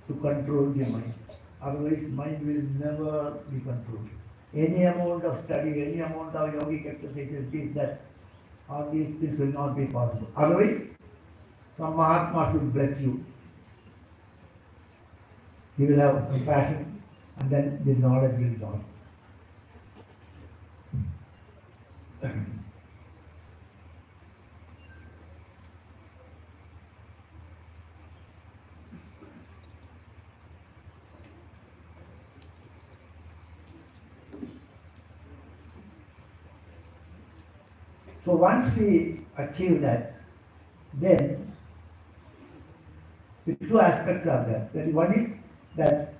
to control the mind. Otherwise, mind will never be controlled. Any amount of study, any amount of yogic exercises, this, that, all these things will not be possible. Otherwise, some Mahatma should bless you. He will have compassion and then the knowledge will dawn. So once we achieve that, then the two aspects are there. That one is that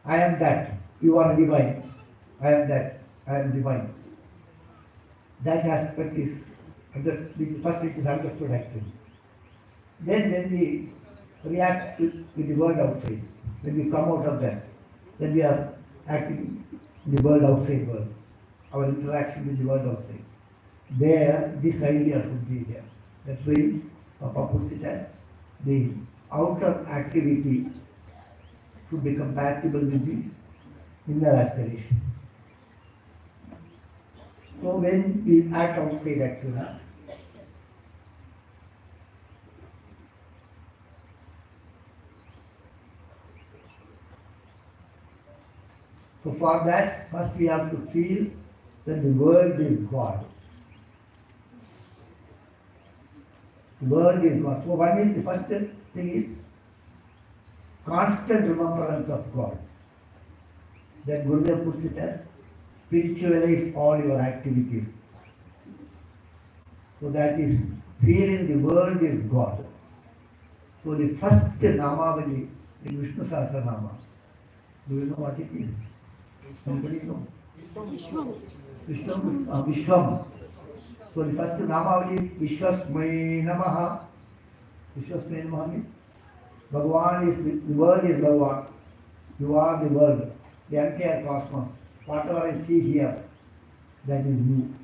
I am that, you are divine. I am that, I am divine. That aspect is, first it is understood actually. Then when we react with the world outside, when we come out of that, then we are acting in the world outside world. Our interaction with the world outside. There, this idea should be there. That's why Papa puts it as the outer activity should be compatible with the inner aspiration. So when we act outside actually, so for that, first we have to feel that the world is God. The world is God. So one is, the first thing is constant remembrance of God. Then Gurudev puts it as spiritualize all your activities. So that is feeling the world is God. So the first Namavali in Vishnu Sahasranama, do you know what it is? Somebody know? Vishwam. So the first Namavali is Vishwasmai Namaha. Vishwasmai Namaha means Bhagavan is, the world is Bhagavan. You are the world, the entire cosmos. Whatever I see here, that is you.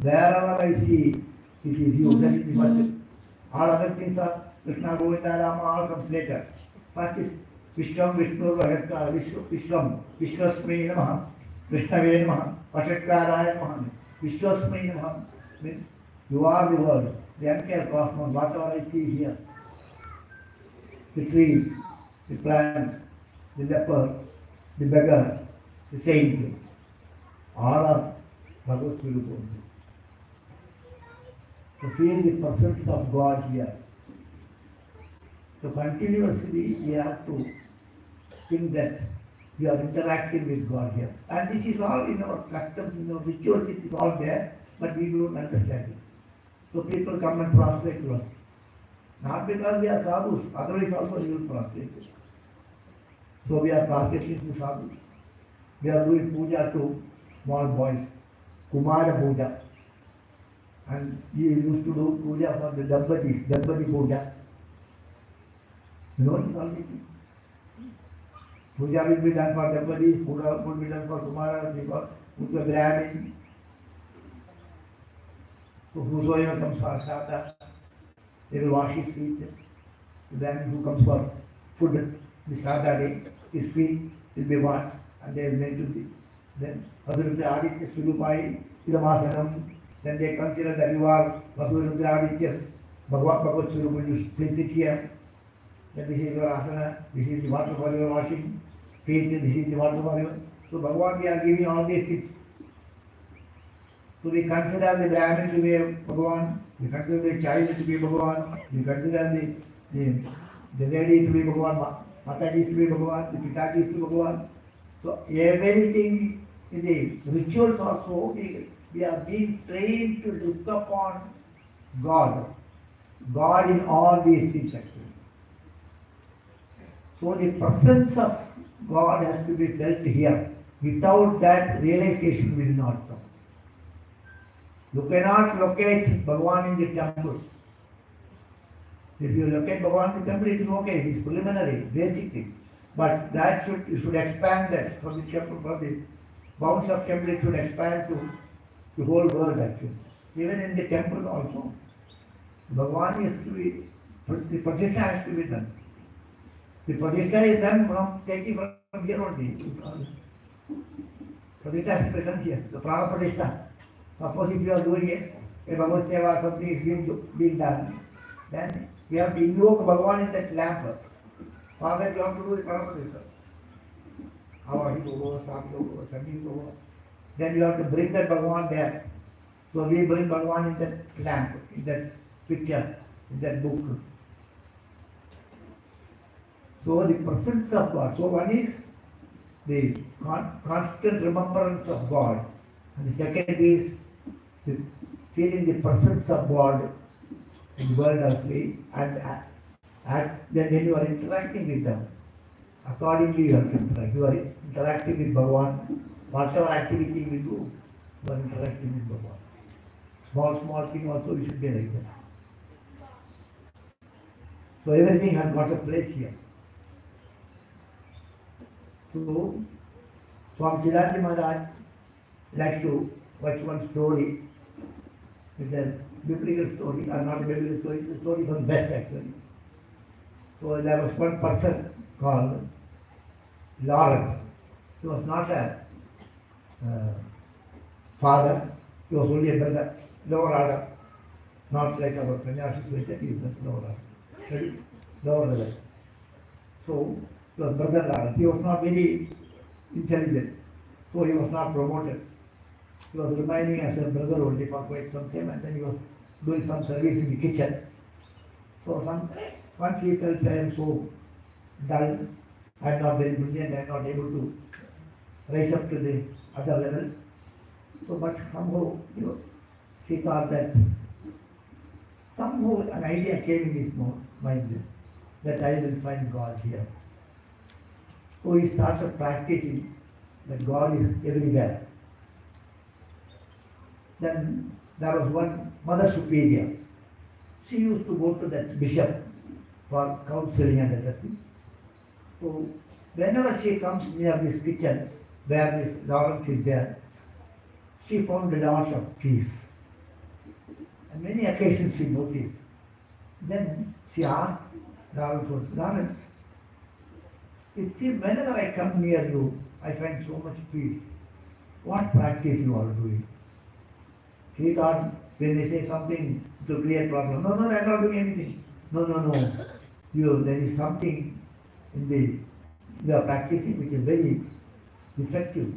Wherever I see, it is you. That is the first. All other things are Krishna, Govinda, Rama, all comes later. First is Vishwam, Vishnu, Vishwam, Vishwasmai Namaha, Vishnave Namaha, Vashatkaraya Namaha, Vishwasmai Namaha. Means you are the world, the entire cosmos, whatever I see here. The trees, the plants, the leper, the beggar, the saint, all are Bhagavad Swarupa. To feel the presence of God here. So continuously we have to think that we are interacting with God here. And this is all in our customs, in our rituals, it is all there, but we don't understand it. So people come and prostrate to us. Not because we are sadhus, otherwise also we will prostrate. So we are prostrating to sadhus. We are doing puja to small boys, Kumara puja. And we used to do puja for the Dambati puja. You know this all these things. Puja will be done for Dambati, puja will be done for Kumara, because Utka Brahmin. So whosoever comes for Sata, they will wash his feet. The Brahmin who comes for food, the Sata day, his feet will be washed and they will make to the then Vasurudra Aditya Svirupai Idamasanam. Then they consider that you are Vasurudra Aditya Bhagavad Svirupa, you place it here. Then this is your asana, this is the water for your washing feet, this is the water for your. So Bhagavan, we are giving all these things. So we consider the Brahmin to be Bhagavan, we consider the child to be Bhagavan, we consider the lady to be Bhagavan, Mataji to be Bhagavan, the Pitaji to be Bhagavan. So everything in the rituals also, we are being trained to look upon God. God in all these things actually. So the presence of God has to be felt here. Without that, realization will not come. You cannot locate Bhagavan in the temple. If you locate Bhagavan in the temple, it is okay. It is preliminary, basic thing. But that you should expand that from the temple, from the bounds of temple, it should expand to the whole world actually. Even in the temple also. Bhagavan is to be The pratishtha has to be done. The pratishtha is done from taking from here only. Pratishtha has to be done here. The prana pratishtha. Suppose if you are doing a Bhagavad Seva, something is being done, then you have to invoke Bhagavan in that lamp. For that you have to do the prana pratishtha. Then you have to bring that Bhagavan there. So we bring Bhagavan in that lamp, in that picture, in that book. So the presence of God. So one is the constant remembrance of God. And the second is the feeling the presence of God in the world of faith. And then when you are interacting with them, accordingly you have to interact. You are interacting with Bhagavan. Whatever activity we do, you are interacting with Bhagavan. Small thing also we should be like that. So everything has got a place here. So Swami Chidananda Maharaj likes to watch one story. It's a biblical story, or not a biblical story, it's a story from the best actually. So there was one person called Lawrence. He was not a father, he was only a brother, lower order, not like our Sanyas, he was lower order, lower level. So he was brother Lawrence. He was not very intelligent, so he was not promoted. He was remaining as a brother only for quite some time, and then he was doing some service in the kitchen. So once he felt I am so dull, I am not very brilliant, I am not able to rise up to the other levels. So, but somehow, he thought that somehow an idea came in his mind that I will find God here. So he started practicing that God is everywhere. Then there was one Mother Superior. She used to go to that bishop for counseling and everything. So whenever she comes near this kitchen where this Lawrence is there, she found a lot of peace. And many occasions she noticed. Then she asked Lawrence, it seems whenever I come near you, I find so much peace. What practice you are doing? He thought when they say something to create problem, no, I am not doing anything. No. There is something in the you are practicing which is very effective,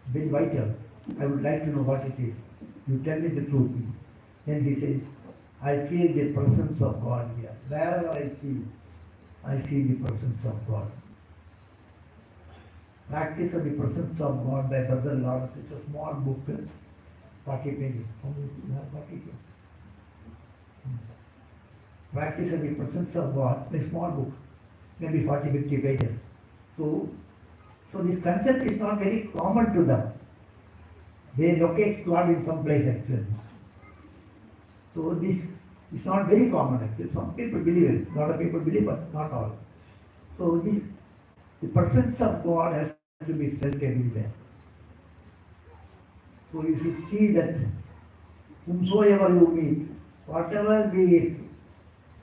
very vital. I would like to know what it is. You tell me the truth. Then he says, I feel the presence of God here. Wherever I see the presence of God. Practice of the presence of God by Brother Lawrence. It's a small book, 40 pages. How many you have? 40 pages. Practice of the presence of God, a small book, maybe 40, 50 pages. So this concept is not very common to them. They locate God in some place actually. So this is not very common actually. Some people believe it, a lot of people believe, but not all. So the presence of God has to be felt everywhere. So you should see that whomsoever you meet, whatever be it,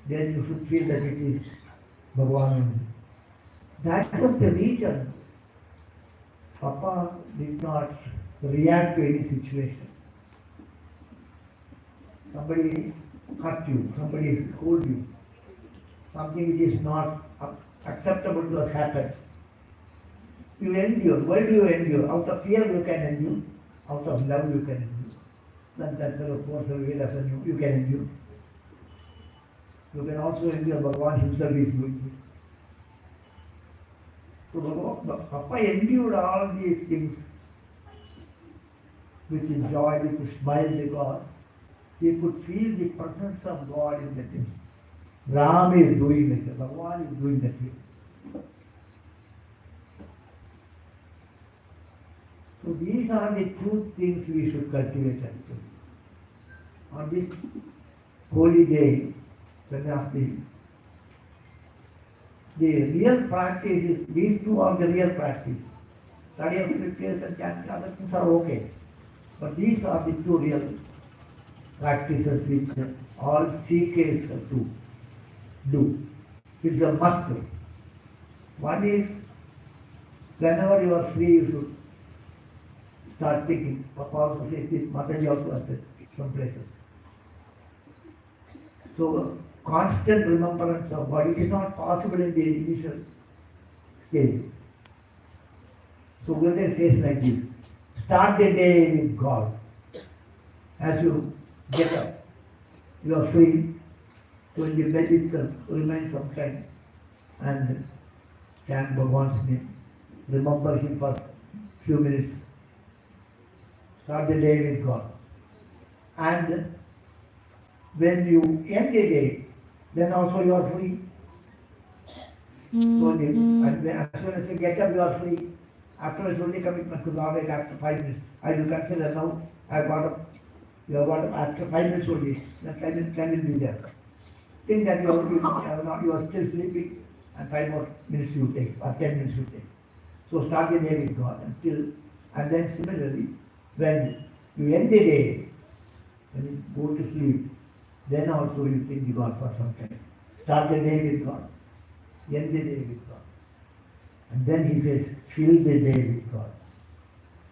then you should feel that it is Bhagavan. That was the reason Papa did not react to any situation. Somebody hurt you, somebody scolded you, something which is not acceptable to us happened. You endure. Why do you endure? Out of fear you can endure. Out of love you can endure. That fellow poor fellow you can endure. You can also endure. Bhagavan himself is doing this. So Papa endured all these things with joy, with a smile, because he could feel the presence of God in the things. Ram is doing that, Bhagavan is doing that. So these are the two things we should cultivate actually. On this holy day, Sanyas Day, the real practice is, these two are the real practice. Study of scriptures and chanting, other things are okay. But these are the two real practices which all seekers do. do. It's a must. One is, whenever you are free, you should start thinking. Papa also says this, Mataji also has said some places. So, constant remembrance of God, it is not possible in the initial stage. So, Gurudev says like this, start the day with God. As you get up, you are free to in the bed itself, remain some time and chant Bhagwan's name. Remember him for few minutes. Start the day with God. And when you end the day, then also you are free. So as soon as you get up, you are free. Afterwards, only commitment to God after 5 minutes. I will consider now, I have got up. You have got up after 5 minutes only. Then time will be there. Think that you are still sleeping and 5 more minutes you take, or 10 minutes you take. So start the day with God and then similarly, when you end the day, when you go to sleep, then also you think God for some time. Start the day with God, end the day with God. And then he says, fill the day with God.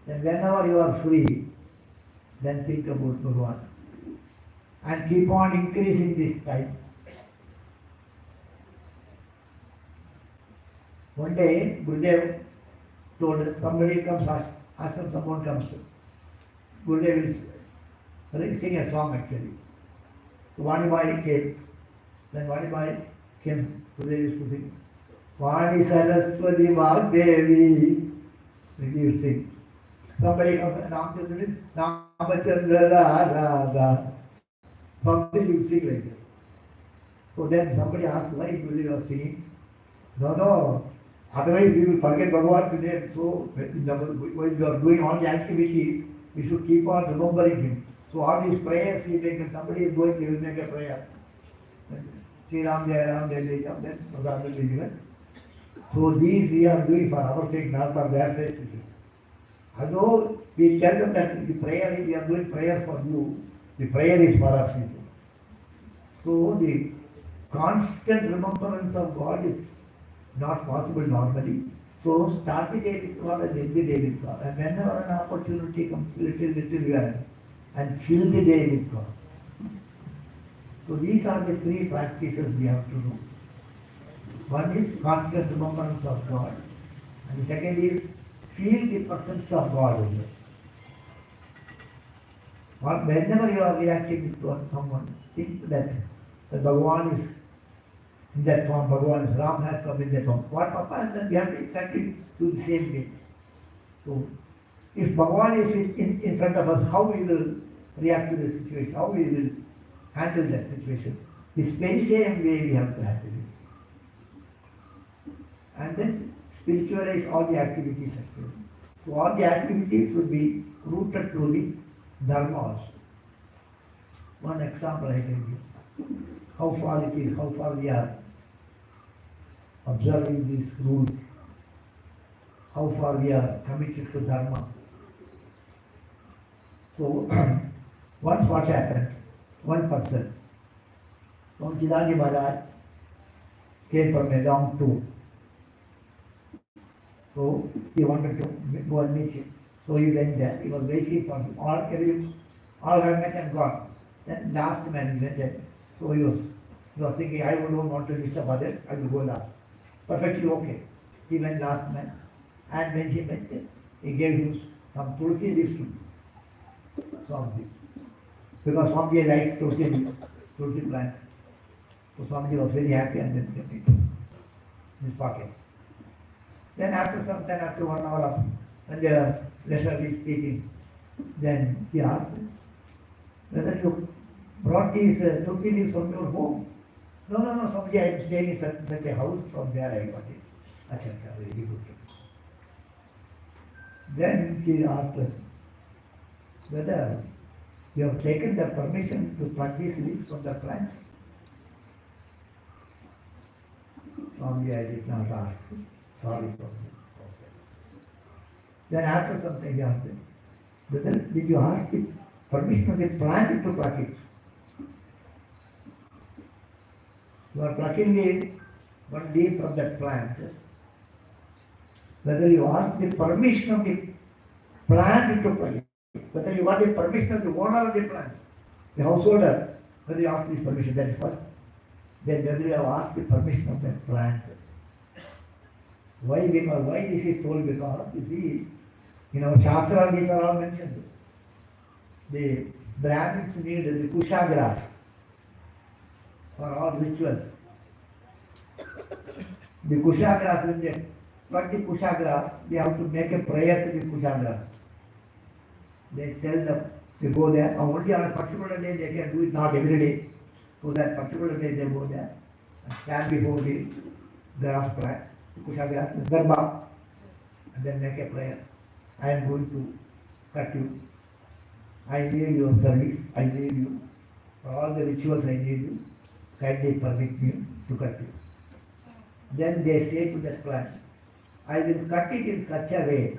Then whenever you are free, then think about Bhagavan. And keep on increasing this time. One day, Gurudev told somebody comes, ask him, someone comes. Gurudev will sing a song actually. So Vanibai came. Then Vanibai came, Gurudev used to sing. Vani Saraswati Vagdevi. He will sing. Somebody comes, Ramchandra means Ramachandra Radha. Somebody will sing like this. So then somebody asked, why Gurudev was singing? No. Otherwise we will forget Bhagavan's name. So when you are doing all the activities, we should keep on remembering him. So all these prayers we make, when somebody is going, they will make a prayer. Sri Ram Jai Ram Jai Jai Ram, then Bhagavan will be given. So these we are doing for our sake, not for their sake. Although we tell them that the prayer, we are doing prayer for you, the prayer is for us. So the constant remembrance of God is not possible normally. So start the day with God and end the day with God. And whenever an opportunity comes, little well, and fill the day with God. So these are the 3 practices we have to do. One is constant remembrance of God. And the second is feel the presence of God in you. Whenever you are reacting with someone, think that Bhagavan is in that form, Bhagavan is Ram has come in that form. What Papa has done, we have to exactly do the same way. So, if Bhagavan is in front of us, how we will react to the situation, how we will handle that situation. This very same way we have to handle it. And then spiritualize all the activities actually. So all the activities should be rooted to the dharma also. One example I can give. How far it is, how far we are observing these rules, how far we are committed to dharma. So once what happened, one person, from Chidani Maharaj, came from a long tour. So he wanted to go and meet him. So he went there. He was waiting for him. All had met and gone. Then last man he went there. So he was thinking, I don't want to disturb others. I will go last. Perfectly okay. He went last man. And when he went, he gave him some tulsi leaves to Swamiji. Because Swamiji likes tulsi plants. So Swamiji was very happy and then kept it in his pocket. Then after some time, after 1 hour of when they are leisurely speaking, then he asked whether you brought these tulsi leaves from your home. No, Swamiji, I am staying in such a house, from there I got it. Acha, very good. Then he asked whether you have taken the permission to pluck these leaves from the plant. Swamiji, I did not ask. Sorry for me. Then after some time he asked him, whether did you ask the permission of the plant to pluck it? You are plucking the one leaf from that plant. Whether you ask the permission of the plant to pluck it, whether you want the permission of the owner of the plant, the householder, whether you ask this permission, that is first. Then whether you have asked the permission of that plant. Why? Because why this is told? Because you see, in our Shastra, these are all mentioned. The Brahmins need the kusha grass for all rituals. The kusha grass, when they pluck the kusha grass, they have to make a prayer to the kusha grass. They tell them, they go there, only on a particular day they can do it, not every day. So that particular day they go there and stand before the grass plant, the kusha grass, the dharma, and then make a prayer. I am going to cut you. I need your service. I need you. For all the rituals I need you. Kindly permit me to cut you. Then they say to that plant, I will cut it in such a way,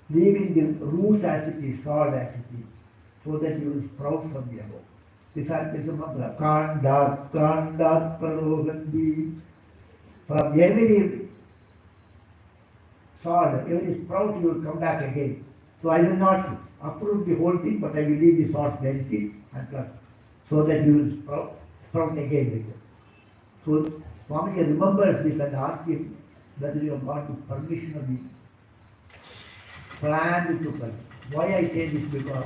leaving the roots as it is, sod as it is, so that you will sprout from the above. This is a mantra. Kandat, kandat, parogandi. From every sod, every sprout, you will come back again. So I will not uproot the whole thing, but I will leave the sod where it is and pluck, so that you will sprout again. So Swamiji remembers this and asks him whether you have got the permission of the plant to pluck. Why I say this? Because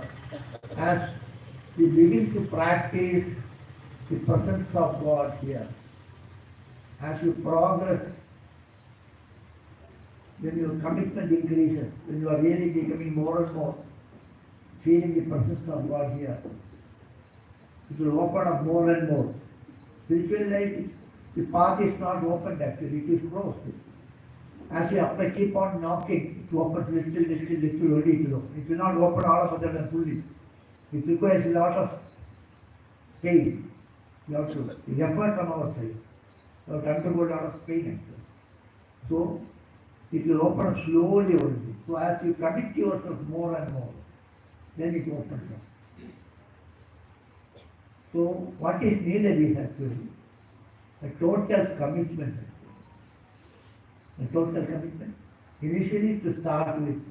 as we begin to practice the presence of God here, as you progress, when your commitment increases, when you are really becoming more and more, feeling the presence of God here, it will open up more and more. Spiritual life, the path is not opened actually, it is closed. As you keep on knocking, it opens little only to open. It will not open all of a sudden fully. It requires a lot of pain. You have to, the effort from our side. You have to undergo a lot of pain actually. So, it will open up slowly only. So as you commit yourself more and more, then it opens up. So what is needed is actually a total commitment. A total commitment. Initially to start with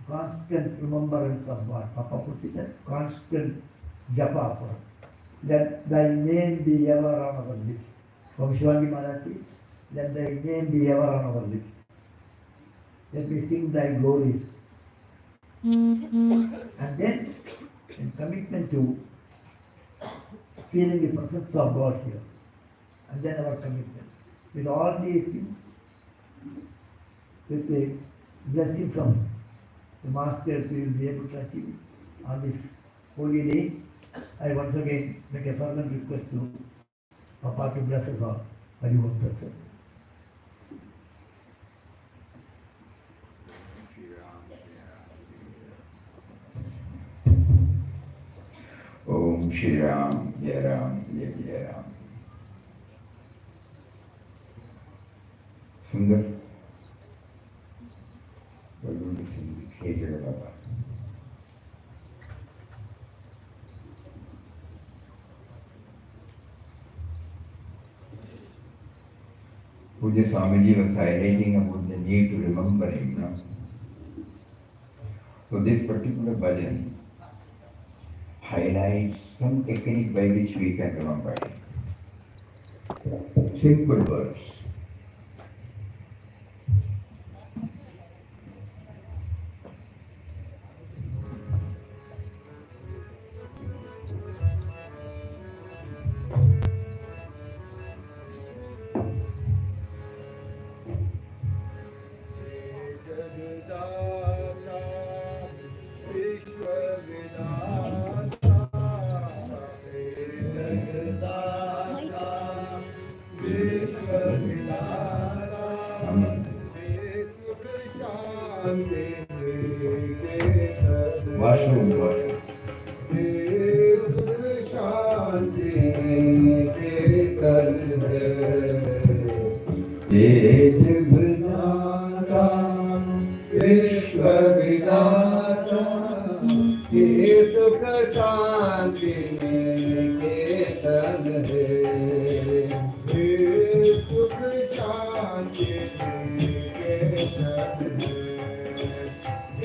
constant remembrance of God. Papa puts it as constant japa for us. Let thy name be ever on our lips. From Shivaji Maharaj says, let thy name be ever on our lips. Let me sing thy glories. And then, in commitment to feeling the presence of God here. And then our commitment. With all these things, with the blessings of the Masters, we will be able to achieve on this holy day. I once again make a fervent request to Papa to bless us all. Hari Om Tat Sat. Om Shri Ram, Jai Ram, Jai Jai Ram. Sundar, we're going to sing Hey Jagadaba. Puja Swamiji was highlighting about the need to remember him. No? So this particular bhajan highlights some technique by which we can remember him. Simple words. Washroom. सुख शांति निकेतन है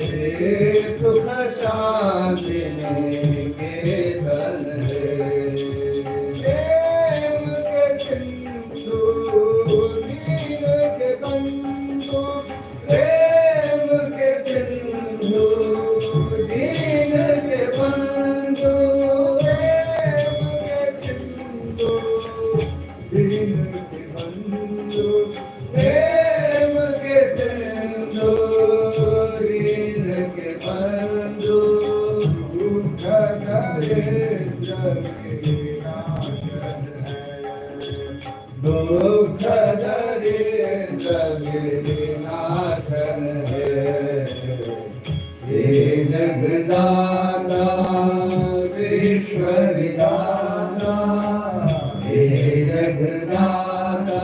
हे सुख शांति निकेतन है। प्रेम के सिंधु दीन के बंधु, प्रेम के सिंधु दीन के बंधु, प्रेम के सिंधु दीन के बंधु, प्रेम के सिंधु दीन के बंधु, दुख दरिद्र के नाशन है। दुख दरिद्र विनाशन है। हे जगदाता विश्व विधाता, हे जगदाता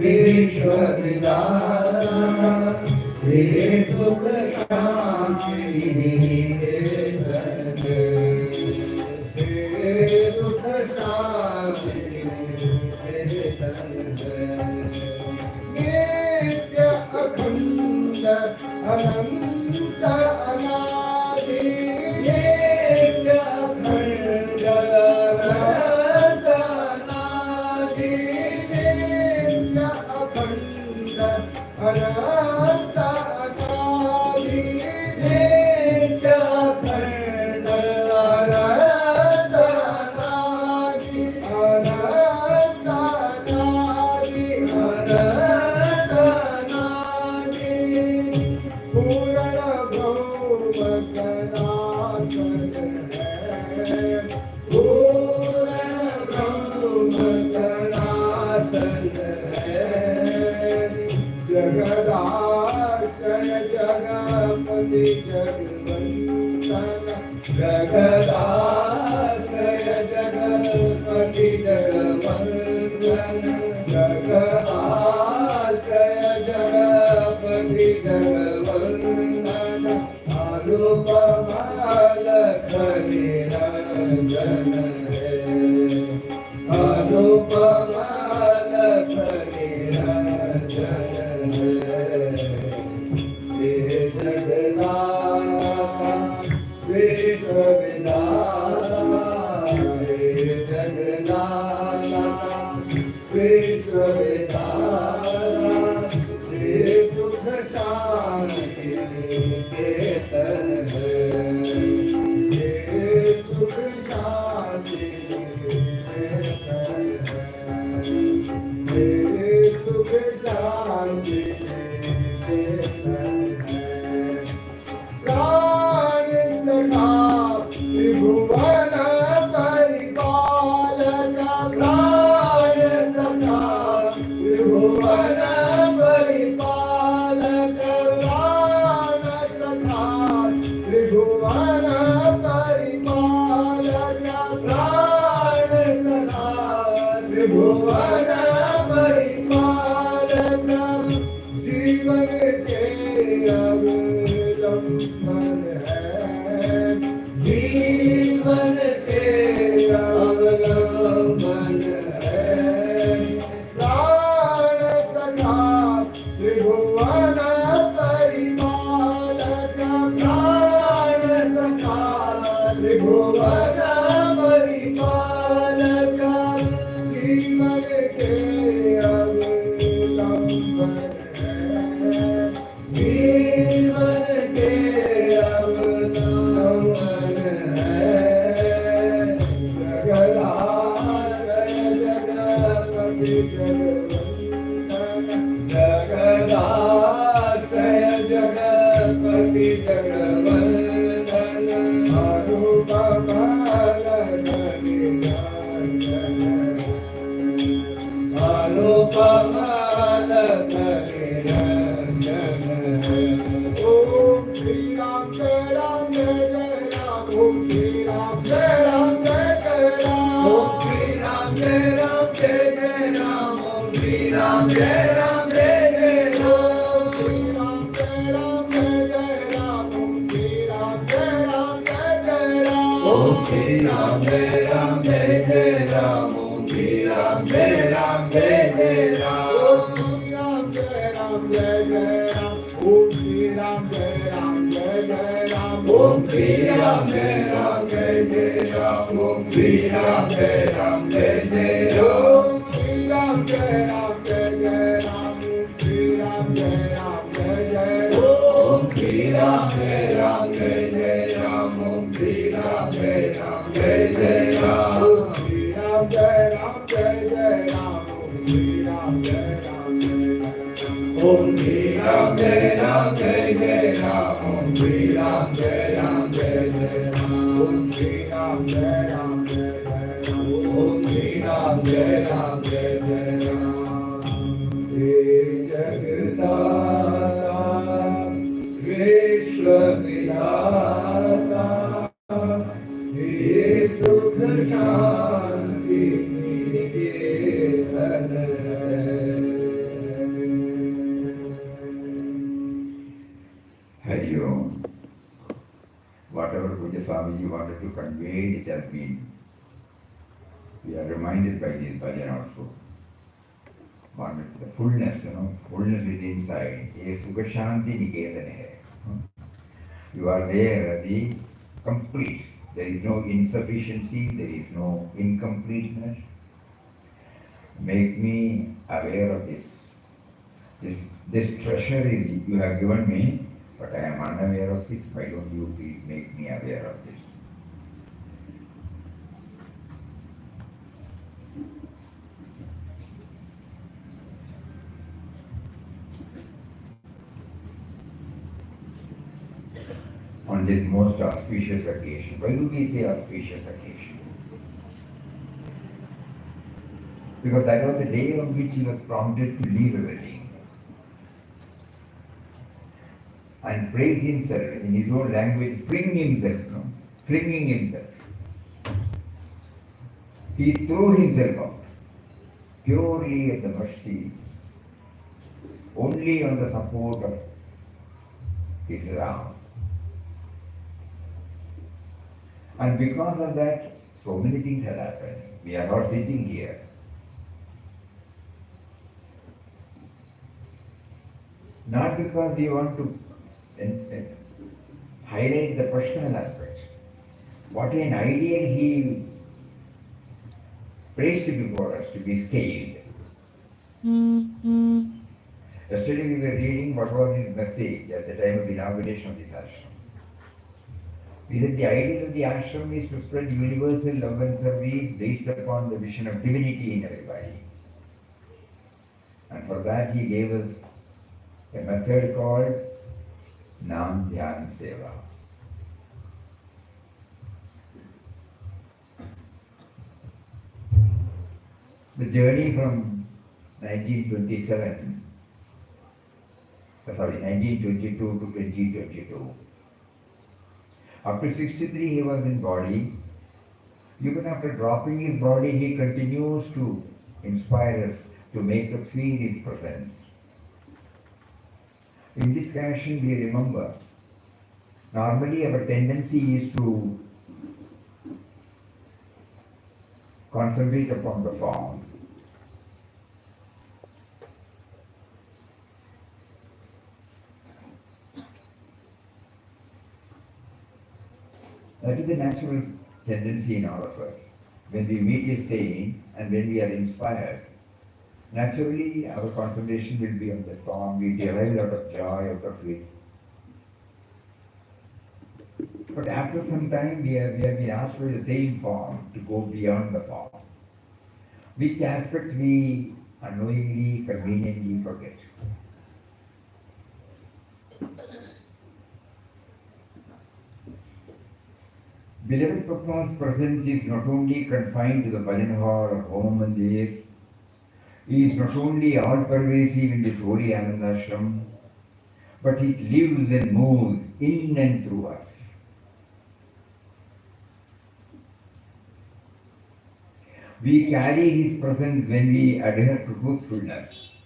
विश्व विधाता, हे सुख शांति निकेतन है। हे सुख शांति निकेतन है। नित्य अखंड अनंत अनादि, नित्य अखंड अनंत अनादि, नित्य अखंड अनंत अनादि, नित्य अखंड अनंत अनादि, अनंत अनादि, अनंत अनादि, पूर्ण ब्रह्म सनातन है। पूर्ण ब्रह्म सनातन है। जगदाश्रय जगपति जगवंदन, जगदाश्रय जगत्पति जगवंदन, जगदाश्रय जगत्पति जगवंदन, अनुपम लखन निरंजन है। अनुपम लखन निरंजन है। हे जगन्नाथ विश्व विधाता, हे जगन्नाथ विश्व विधाता, हे सुख शांति निकेतन है। हे सुख शांति निकेतन है। हे सुख शांति निकेतन है। प्राण सखा त्रिभुवन परिपालक, प्राण सखा त्रिभुवन परिपालक, प्राण सखा त्रिभुवन परिपालक, प्राण सखा त्रिभुवन परिपालक, जीवन के अवलंबन है। जीवन के अवलंबन है। प्राण सखा त्रिभुवन परिपालक, प्राण सखा त्रिभुवन परिपालक, जीवन के अवलंबन है। जीवन के अवलंबन है। जगदाश्रय जगपति जगवंदन, जगदाश्रय जगत्पति जगवंदन, अनुपम लखन निरंजन, अनुपम लखन निरंजन है। ओम श्री राम जय राम जय जय राम, ओम श्री राम जय राम जय जय राम, ओम श्री राम जय राम जय जय राम, ओम श्री राम जय राम जय जय राम, श्री राम जय राम जय जय राम, ओम श्री राम जय राम जय जय राम, ओम श्री राम जय राम जय जय राम, ओम श्री राम जय राम जय जय राम, ओम श्री राम जय राम जय जय राम, ओम श्री राम जय Ram Jai Ram. Om Shri Ram Jai Ram Jai Jai Ram. Om Shri Ram Jai Ram Jai Jai Ram. Om Shri Ram Jai Ram Jai Jai Ram. Om Shri Ram Jai Ram Jai Jai Ram. Om Shri Ram Jai Ram Jai Jai Ram. Om Shri Ram Jai Ram Jai Jai Ram. Om Shri Ram Jai Ram Jai Jai Ram. Om Shri Ram Jai Ram Jai Jai Ram. Om Shri Ram Jai Ram Jai Jai Ram. Om Shri Ram Jai Ram Jai Jai Ram. Om Shri Ram Jai Ram Jai Jai Ram. Om Shri Ram Jai Ram Jai Jai Ram. Jai Jagadata, Vishwa Vidata, He Sukha Shanti Hari Om. Whatever Puja Swamiji wanted to convey, it has been. We are reminded by this bhajan also. The fullness, fullness is inside. Ye Sukha Shanti Niketan hai. You are there, the complete. There is no insufficiency, there is no incompleteness. Make me aware of this. This treasure is you have given me, but I am unaware of it. Why don't you please make me aware of this? On this most auspicious occasion. Why do we say auspicious occasion? Because that was the day on which he was prompted to leave everything and praise himself in his own language, flinging himself. He threw himself out, purely at the mercy, only on the support of his Ram. And because of that, so many things had happened. We are not sitting here. Not because we want to highlight the personal aspect. What an ideal he placed before us to be scaled. Yesterday we were reading what was his message at the time of inauguration of this ashram. He said the ideal of the ashram is to spread universal love and service based upon the vision of divinity in everybody. And for that he gave us a method called Nam Dhyan Seva. The journey from 1922 to 2022. Up to 63 he was in body. Even after dropping his body, he continues to inspire us, to make us feel his presence. In this fashion we remember, normally our tendency is to concentrate upon the form. That is the natural tendency in all of us. When we meet a saint and when we are inspired, naturally our concentration will be on the form. We derive a lot of joy out of it. But after some time we have been asked for the same form to go beyond the form. Which aspect we unknowingly, conveniently forget. Beloved Papa's presence is not only confined to the bhajan hall or home mandir. He is not only all-pervasive in this holy Anandashram, but it lives and moves in and through us. We carry his presence when we adhere to truthfulness.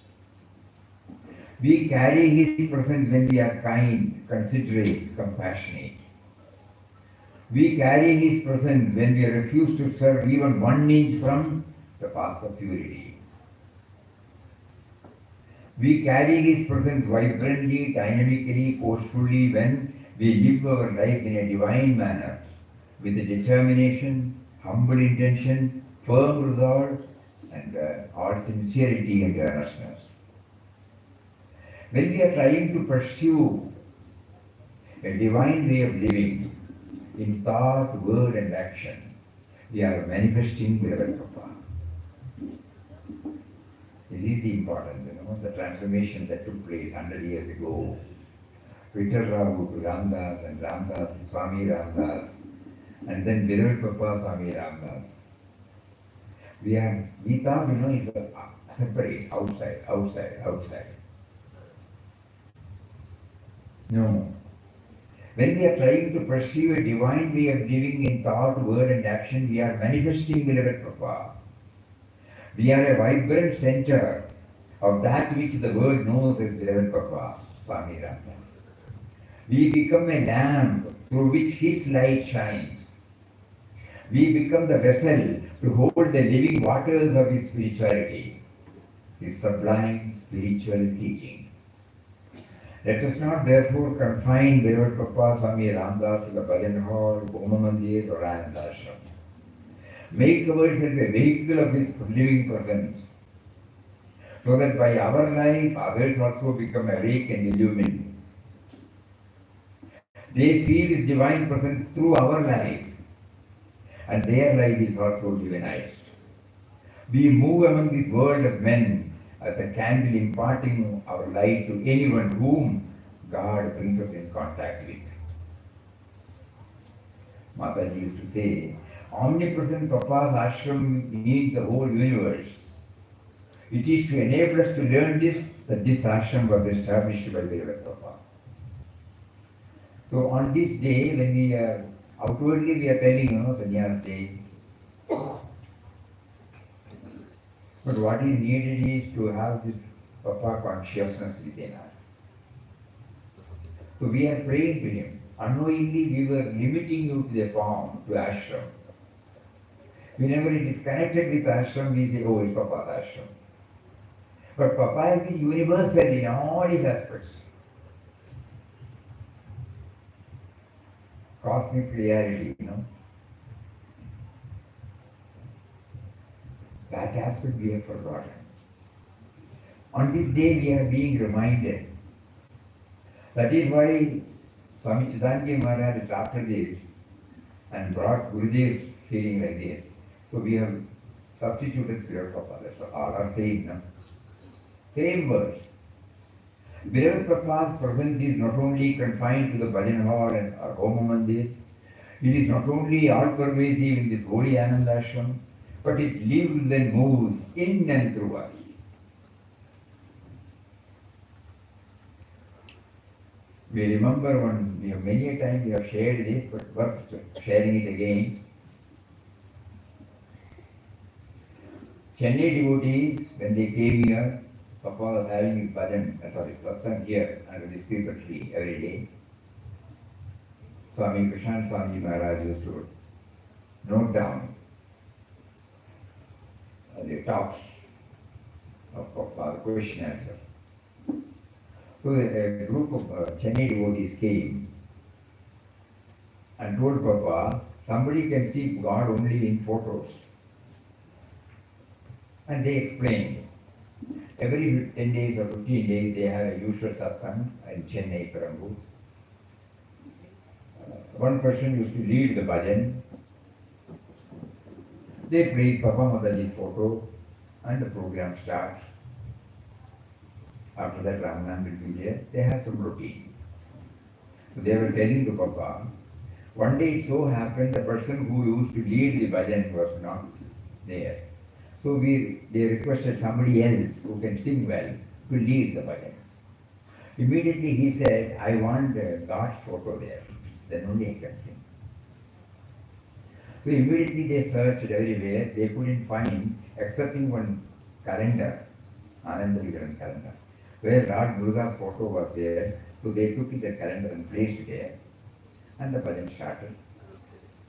We carry his presence when we are kind, considerate, compassionate. We carry his presence when we refuse to serve even 1 inch from the path of purity. We carry his presence vibrantly, dynamically, forcefully when We live our life in a divine manner, with determination, humble intention, firm resolve, and all sincerity and earnestness. When we are trying to pursue a divine way of living in thought, word, and action, we are manifesting beloved Papa. This is the importance, the transformation that took place 100 years ago. Vital Rao to Ramdas and Ramdas to Swami Ramdas, and then beloved Papa Swami Ramdas. We thought, it's a separate, outside. No. When we are trying to pursue a divine way of living in thought, word, and action, we are manifesting beloved Papa. We are a vibrant center of that which the world knows as beloved Papa, Swami Ramdas. We become a lamp through which his light shines. We become the vessel to hold the living waters of his spirituality, his sublime spiritual teachings. Let us not therefore confine beloved Papa Swami Ramdas to the Bhajan Hall, Homa Mandir or Anandashram. Make ourselves a vehicle of his living presence, so that by our life others also become awake and illumined. They feel his divine presence through our life, and their life is also divinized. We move among this world of men as a candle imparting our light to anyone whom God brings us in contact with. Mataji used to say, omnipresent Papa's ashram means the whole universe. It is to enable us to learn this that this ashram was established by beloved Papa. So on this day, when we are outwardly we are telling, Sanyas Day, but what is needed is to have this Papa consciousness within us. So we are praying to him. Unknowingly we were limiting you to the form, to ashram. Whenever it is connected with ashram, we say, oh, it's Papa's ashram. But Papa has been universal in all his aspects. Cosmic reality, That aspect we have forgotten. On this day we are being reminded. That is why Swami Chidanji Maharaj drafted this and brought Gurudev's feeling like this. So we have substituted Beloved Papa. That's all are saying. Same words. Beloved Papa's presence is not only confined to the Bhajan Hall and or Homa Mandir, it is not only all-pervasive in this holy Anandashram, but it lives and moves in and through us. We remember we have many a time we have shared this, but worth sharing it again. Chennai devotees, when they came here, Papa was having his bhajan, satsang here under this paper tree every day. Swami Krishna Swami Maharaj used to note down the talks of Papa, the question answer. So a group of Chennai devotees came and told Papa, somebody can see God only in photos. And they explained. Every 10 days or 15 days they have a usual satsang in Chennai, Perambur. One person used to lead the bhajan. They praise Papa Mataji's photo and the program starts. After that Ramanan will be there. They have some routine. So they were telling to Papa, one day it so happened the person who used to lead the bhajan was not there. So they requested somebody else who can sing well to lead the bhajan. Immediately he said, I want God's photo there, then only I can sing. So immediately they searched everywhere, they couldn't find, excepting one calendar, Anandashram calendar, where Lord Muruga's photo was there. So they took the calendar and placed it there, and the bhajan started.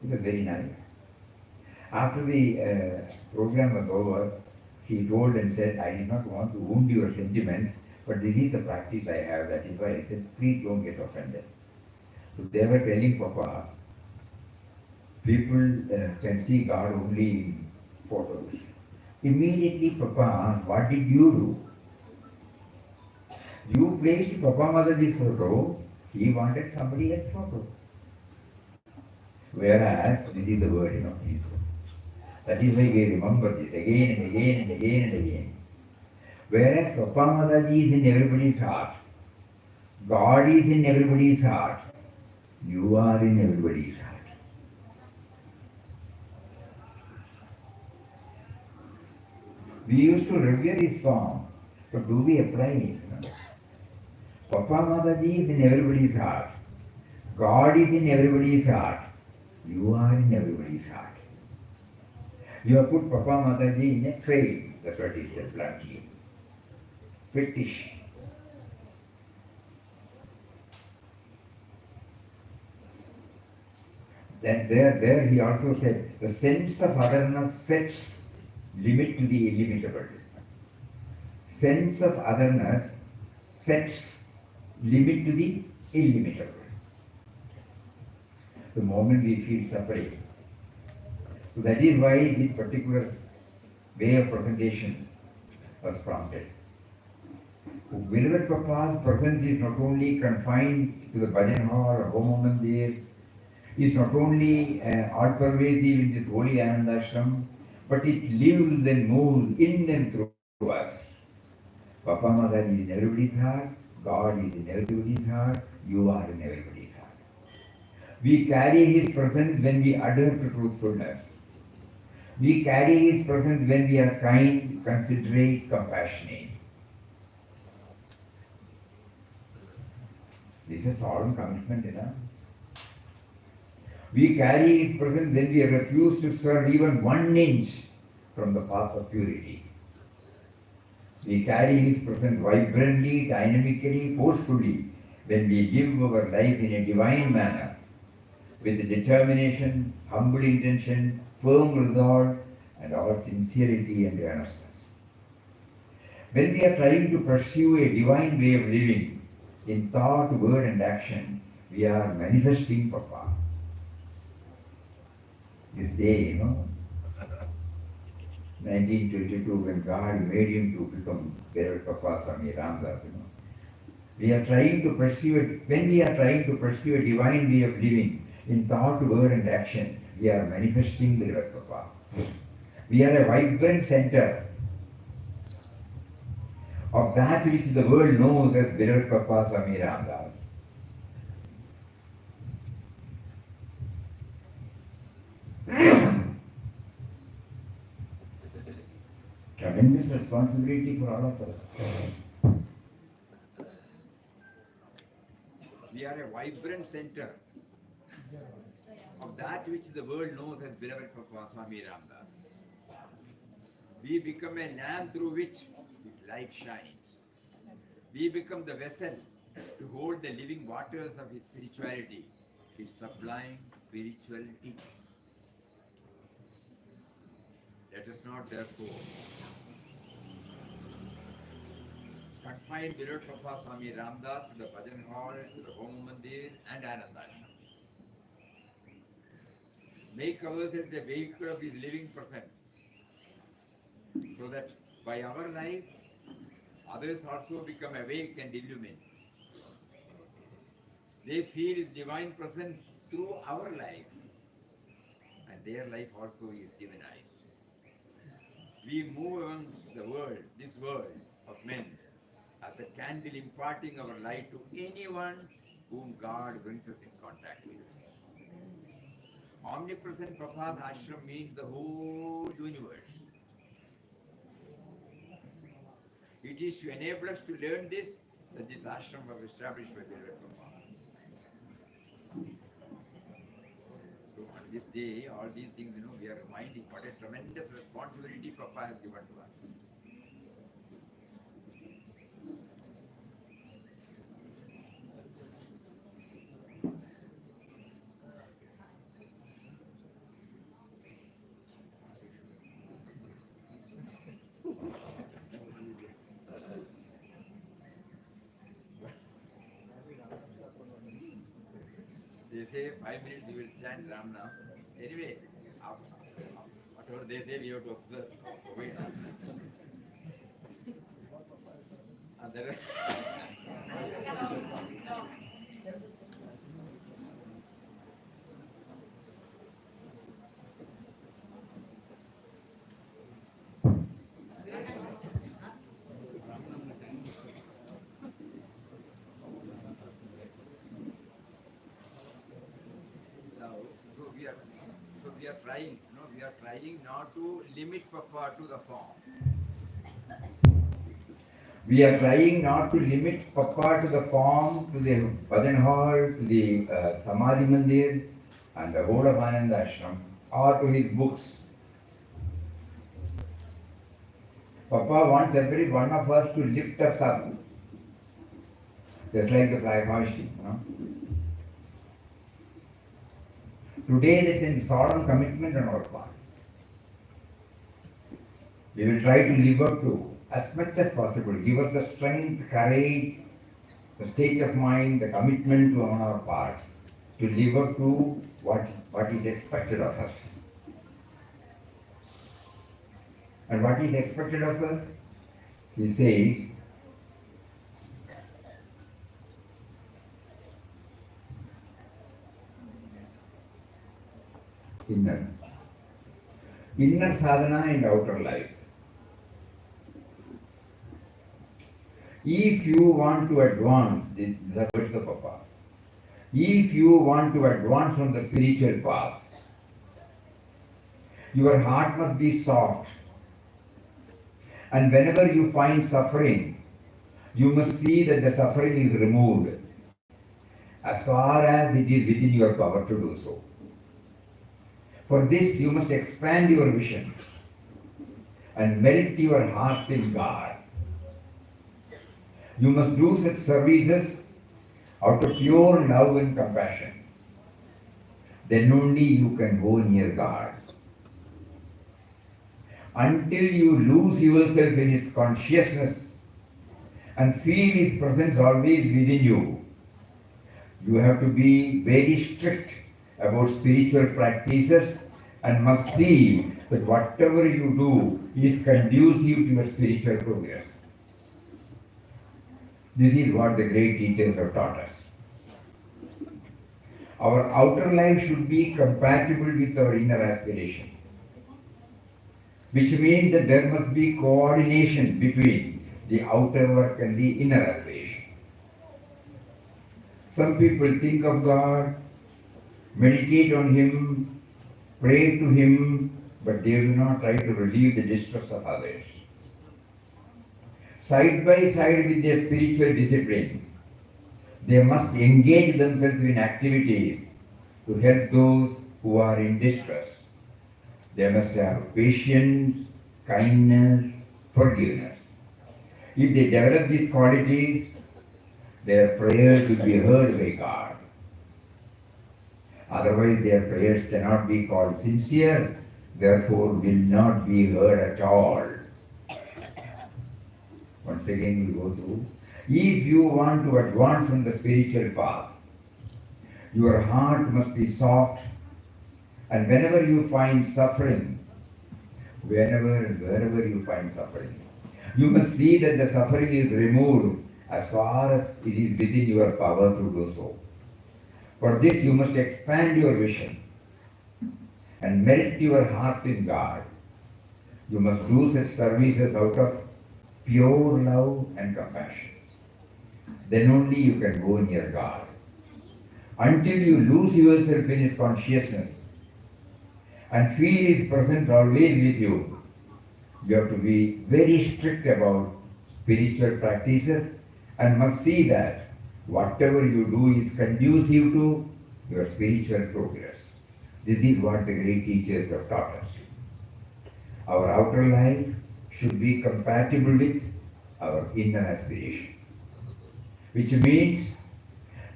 It was very nice. After the program was over, he told and said, I did not want to wound your sentiments, but this is the practice I have. That is why I said, please don't get offended. So they were telling Papa, people can see God only in photos. Immediately Papa asked, what did you do? You placed Papa Mataji's photo, he wanted somebody else's photo. Whereas, this is the word, please. That is why we remember this again and again and again and again. Whereas Papa Mataji is in everybody's heart, God is in everybody's heart, you are in everybody's heart. We used to revere his form, but do we apply it? Papa Mataji is in everybody's heart, God is in everybody's heart, you are in everybody's heart. You have put Papa Mataji in a frame, that's what he says bluntly. Fetish. Then there he also said, the sense of otherness sets limit to the illimitable. Sense of otherness sets limit to the illimitable. The moment we feel separate. So that is why this particular way of presentation was prompted. Beloved Papa's presence is not only confined to the bhajan hall or home mandir, is not only all pervasive in this holy Anandashram, but it lives and moves in and through us. Papa Mataji is in everybody's heart, God is in everybody's heart, you are in everybody's heart. We carry His presence when we adhere to truthfulness. We carry His presence when we are kind, considerate, compassionate. This is a solemn commitment, We carry His presence when we refuse to swerve even 1 inch from the path of purity. We carry His presence vibrantly, dynamically, forcefully when we live our life in a divine manner, with determination, humble intention, firm resolve, and all sincerity and earnestness. When we are trying to pursue a divine way of living, in thought, word, and action, we are manifesting Papa. This day, 1922, when God made him to become beloved Papa Swami Ramdas, we are trying to pursue it. When we are trying to pursue a divine way of living, in thought, word, and action, we are manifesting beloved Papa. We are a vibrant center of that which the world knows as beloved Papa Swami Ramdas. Tremendous responsibility for all of us. We are a vibrant center of that which the world knows as beloved Papa Swami Ramdas. We become a lamp through which His light shines. We become the vessel to hold the living waters of His spirituality, His sublime spiritual teaching. Let us not therefore confine beloved Papa Swami Ramdas to the bhajan hall, to the home mandir and Anandashram. Make ourselves a vehicle of His living presence, so that by our life, others also become awake and illumined. They feel His divine presence through our life, and their life also is divinized. We move amongst the world, this world of men, as the candle imparting our light to anyone whom God brings us in contact with. Omnipresent Papa's ashram means the whole universe. It is to enable us to learn this that this ashram was established by beloved Papa. So on this day, all these things, we are reminding what a tremendous responsibility Papa has given to us. They say 5 minutes we will chant Ram Nam. Anyway, whatever they say, we have to observe. Wait. And then now, we are trying, we are trying not to limit Papa to the form. We are trying not to limit Papa to the form, to the bhajan hall, to the Samadhi Mandir, and the whole of Anandashram, or to his books. Papa wants every one of us to lift us up, just like the flag hoisting. Today there is a solemn commitment on our part. We will try to live up to as much as possible. Give us the strength, courage, the state of mind, the commitment on our part to live up to what is expected of us. And what is expected of us? He says, inner sadhana and outer life. If you want to advance, the words of Papa, if you want to advance on the spiritual path, your heart must be soft. And whenever you find suffering, you must see that the suffering is removed, as far as it is within your power to do so. For this, you must expand your vision and melt your heart in God. You must do such services out of pure love and compassion. Then only you can go near God. Until you lose yourself in His consciousness and feel His presence always within you, you have to be very strict about spiritual practices and must see that whatever you do is conducive to your spiritual progress. This is what the great teachers have taught us. Our outer life should be compatible with our inner aspiration, which means that there must be coordination between the outer work and the inner aspiration. Some people think of God, meditate on Him, pray to Him, but they do not try to relieve the distress of others. Side by side with their spiritual discipline, they must engage themselves in activities to help those who are in distress. They must have patience, kindness, forgiveness. If they develop these qualities, their prayers will be heard by God. Otherwise, their prayers cannot be called sincere, therefore will not be heard at all. Once again, we go through. If you want to advance on the spiritual path, your heart must be soft, and whenever you find suffering, wherever you find suffering, you must see that the suffering is removed as far as it is within your power to do so. For this, you must expand your vision and melt your heart in God. You must do such services out of pure love and compassion. Then only you can go near God. Until you lose yourself in His consciousness and feel His presence always with you, you have to be very strict about spiritual practices and must see that whatever you do is conducive to your spiritual progress. This is what the great teachers have taught us. Our outer life should be compatible with our inner aspiration, which means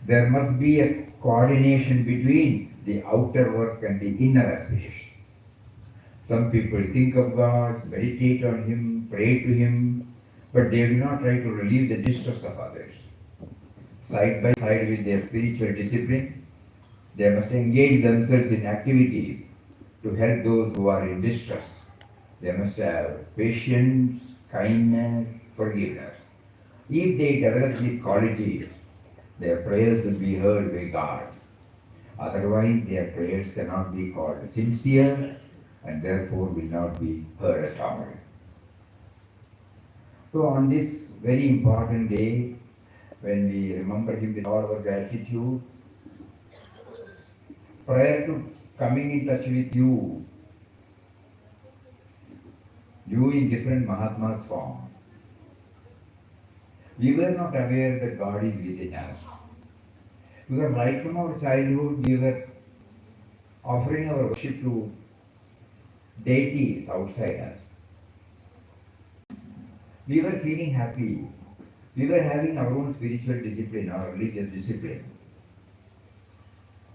there must be a coordination between the outer work and the inner aspiration. Some people think of God, meditate on Him, pray to Him, but they do not try to relieve the distress of others. Side by side with their spiritual discipline, They must engage themselves in activities to help those who are in distress. They must have patience, kindness, forgiveness. If they develop these qualities, their prayers will be heard by God. Otherwise, their prayers cannot be called sincere and therefore will not be heard at all. So, on this very important day, when we remember Him with all our gratitude, prior to coming in touch with you in different Mahatma's form, we were not aware that God is within us. Because right from our childhood, we were offering our worship to deities outside us. We were feeling happy. We were having our own spiritual discipline, our religious discipline.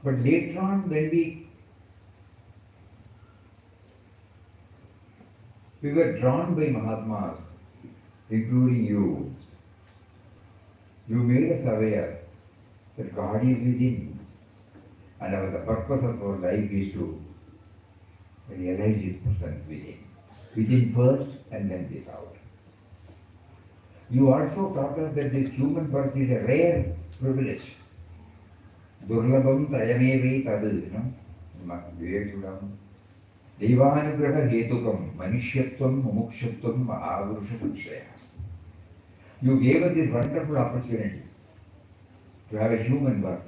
But later on, when we were drawn by Mahatmas, including you made us aware that God is within. And the purpose of our life is to realize His presence within. Within first and then without. You also taught us that this human birth is a rare privilege. Durlabam trayamevai tadu, Vivekudam. Devanugraha hetukam, manishyatvam, mumukshatvam, mahavurusha samshaya. You gave us this wonderful opportunity to have a human birth.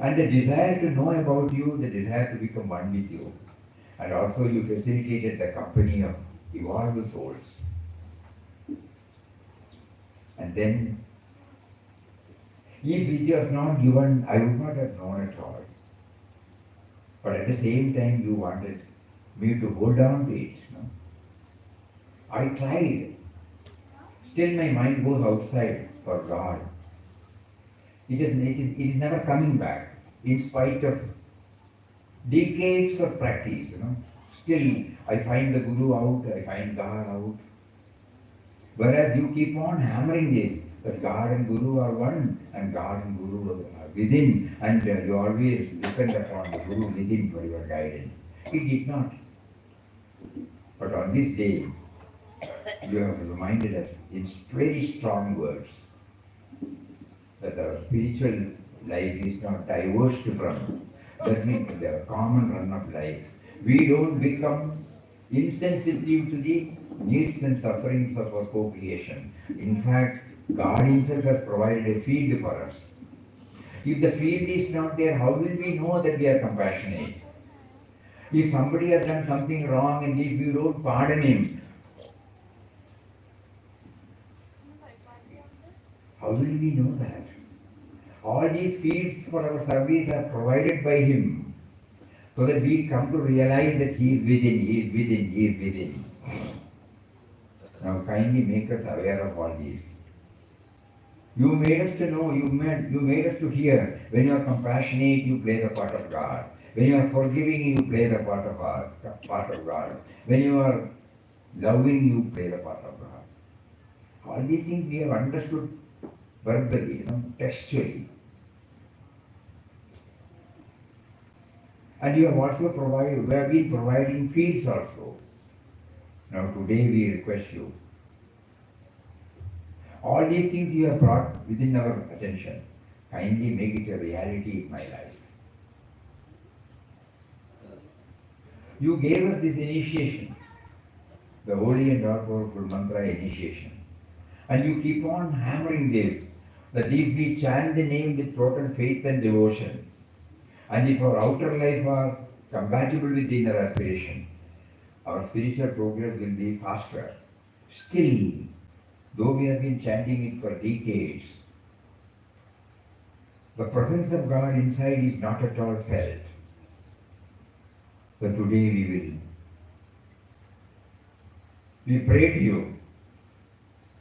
And the desire to know about you, the desire to become one with you. And also you facilitated the company of evolved souls. And then, if it was not given, I would not have known at all. But at the same time, you wanted me to hold on to it. No? I tried. Still my mind goes outside for God. It is never coming back, in spite of decades of practice. Still, I find the Guru out, I find God out. Whereas you keep on hammering this, that God and Guru are one, and God and Guru are within, and you always depend upon the Guru within for your guidance. It did not. But on this day, you have reminded us in very strong words that our spiritual life is not diverged from the common run of life. We don't become insensitive to the needs and sufferings of our co-creation. In fact, God Himself has provided a field for us. If the field is not there, how will we know that we are compassionate? If somebody has done something wrong and if you don't pardon him, how will we know that? All these fields for our service are provided by Him, so that we come to realize that He is within, He is within, He is within. Now kindly make us aware of all these. You made us to know, you made us to hear. When you are compassionate, you play the part of God. When you are forgiving, you play the part of God. When you are loving, you play the part of God. All these things we have understood verbally, textually. And you have also we have been providing fields also. Now today we request you. All these things you have brought within our attention. Kindly make it a reality in my life. You gave us this initiation, the holy and all powerful mantra initiation. And you keep on hammering this, that if we chant the name with total faith and devotion, and if our outer life are compatible with the inner aspiration, our spiritual progress will be faster. Still, though we have been chanting it for decades, the presence of God inside is not at all felt. So today we pray to you.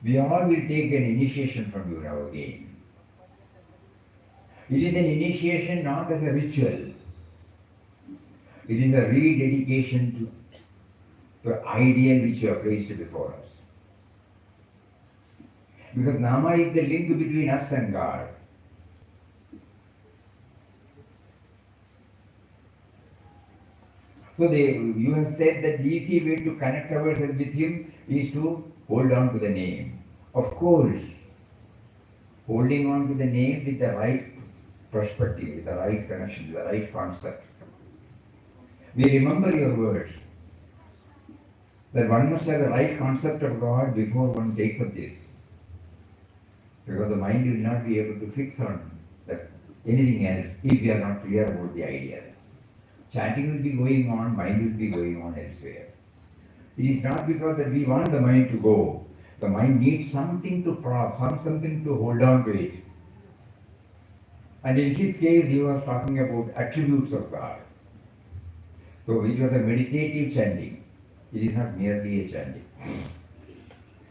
We all will take an initiation from you now again. It is an initiation not as a ritual. It is a rededication to the ideal which you have placed before us. Because Nama is the link between us and God. So you have said that the easy way to connect ourselves with Him is to hold on to the name. Of course, holding on to the name with the right perspective, with the right connection, with the right concept. We remember your words, that one must have the right concept of God before one takes up this. Because the mind will not be able to fix on that anything else if you are not clear about the idea. Chanting will be going on, mind will be going on elsewhere. It is not because that we want the mind to go. The mind needs something to prop, something to hold on to it. And in his case, he was talking about attributes of God. So it was a meditative chanting. It is not merely a chanting.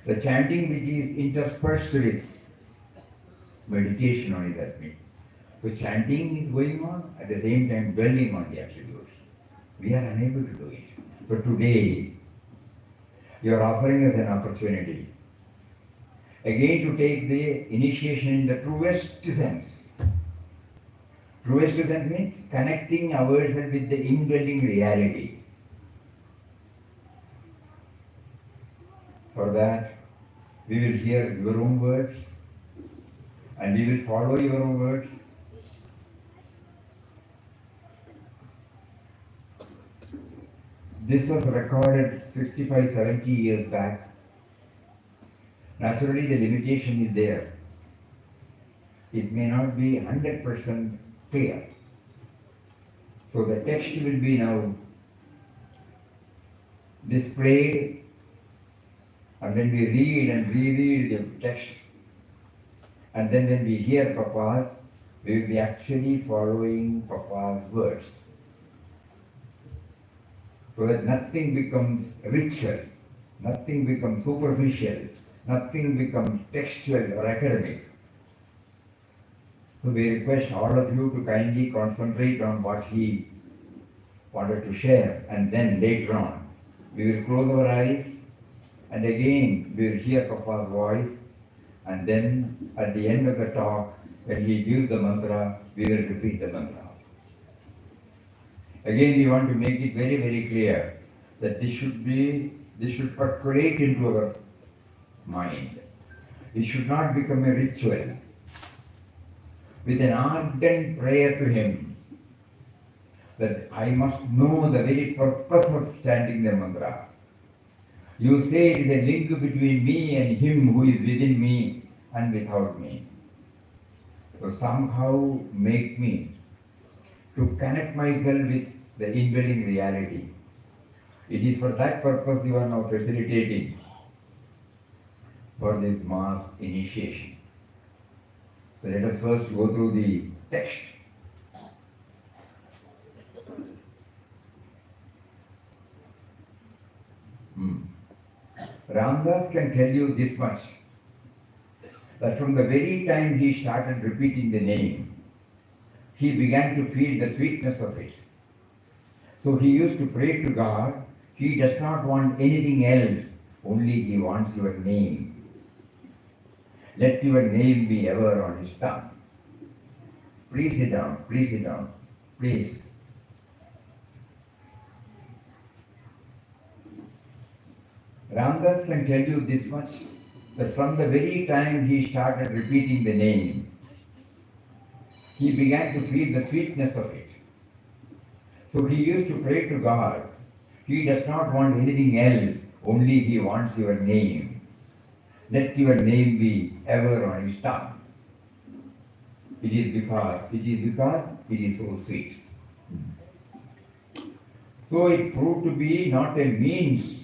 The chanting which is interspersed with meditation only, that means. So chanting is going on, at the same time dwelling on the attributes. We are unable to do it. So today, you are offering us an opportunity again to take the initiation in the truest sense. Truest sense means connecting ourselves with the indwelling reality. For that, we will hear your own words and we will follow your own words. This was recorded 65, 70 years back. Naturally, the limitation is there. It may not be 100% clear. So the text will be now displayed, and then we read and reread the text. And then when we hear Papa's, we will be actually following Papa's words. So that nothing becomes ritual, nothing becomes superficial, nothing becomes textual or academic. So we request all of you to kindly concentrate on what he wanted to share, and then later on we will close our eyes and again we will hear Papa's voice, and then at the end of the talk, when he gives the mantra, we will repeat the mantra. Again, we want to make it very, very clear that this should percolate into our mind. It should not become a ritual. With an ardent prayer to Him, that I must know the very purpose of chanting the mantra. You say it is a link between me and Him who is within me and without me. So somehow make me to connect myself with the indwelling reality. It is for that purpose you are now facilitating for this mass initiation. So let us first go through the text. Ramdas can tell you this much, that from the very time he started repeating the name, he began to feel the sweetness of it. So he used to pray to God. He does not want anything else, only he wants your name. Let your name be ever on his tongue. Please sit down, please sit down, please. Ramdas can tell you this much, that from the very time he started repeating the name, he began to feel the sweetness of it. So he used to pray to God. He does not want anything else, only he wants your name. Let your name be ever on his tongue. It is because it is so sweet. So it proved to be not a means,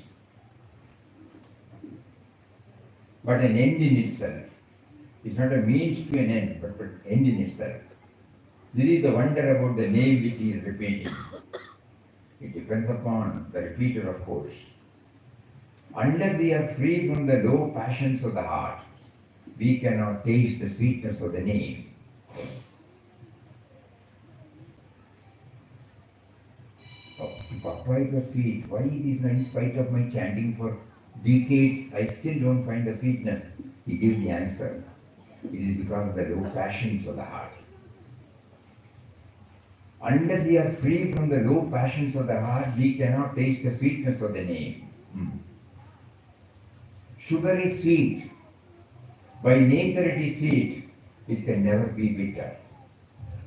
but an end in itself. It's not a means to an end, but an end in itself. This is the wonder about the name which he is repeating. It depends upon the repeater, of course. Unless we are free from the low passions of the heart, we cannot taste the sweetness of the name. Oh, Papa, it was sweet. Why it is not, in spite of my chanting for decades, I still don't find the sweetness? He gives the answer. It is because of the low passions of the heart. Unless we are free from the low passions of the heart, we cannot taste the sweetness of the name. Sugar is sweet. By nature it is sweet. It can never be bitter.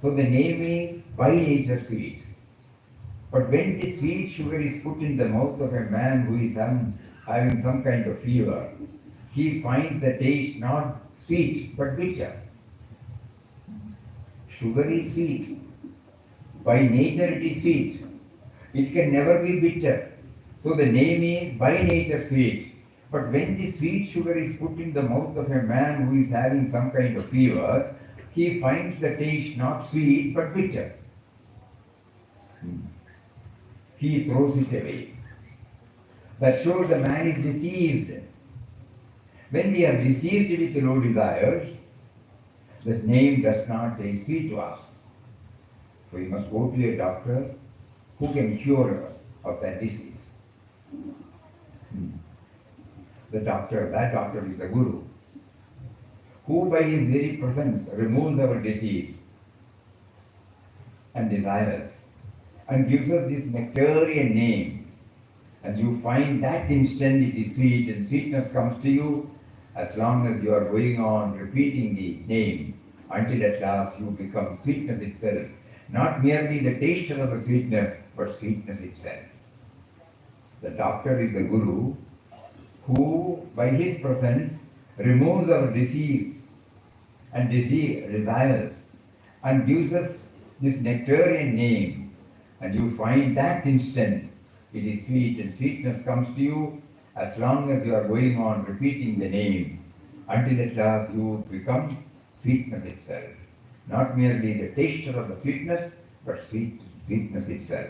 So the name is by nature sweet. But when this sweet sugar is put in the mouth of a man who is having some kind of fever, he finds the taste not sweet but bitter. Sugar is sweet. By nature it is sweet. It can never be bitter. So the name is by nature sweet. But when the sweet sugar is put in the mouth of a man who is having some kind of fever, he finds the taste not sweet but bitter. He throws it away. That shows the man is diseased. When we are diseased with low desires, this name does not taste sweet to us. So we must go to a doctor who can cure us of that disease. That doctor is a guru, who by his very presence removes our disease and desires and gives us this nectarian name. And you find that instant it is sweet, and sweetness comes to you as long as you are going on repeating the name until at last you become sweetness itself. Not merely the taster of the sweetness, but sweetness itself. The doctor is the guru who, by his presence, removes our disease and desires and gives us this nectarian name. And you find that instant it is sweet, and sweetness comes to you as long as you are going on repeating the name until at last you become sweetness itself. Not merely the taster of the sweetness, but sweetness itself.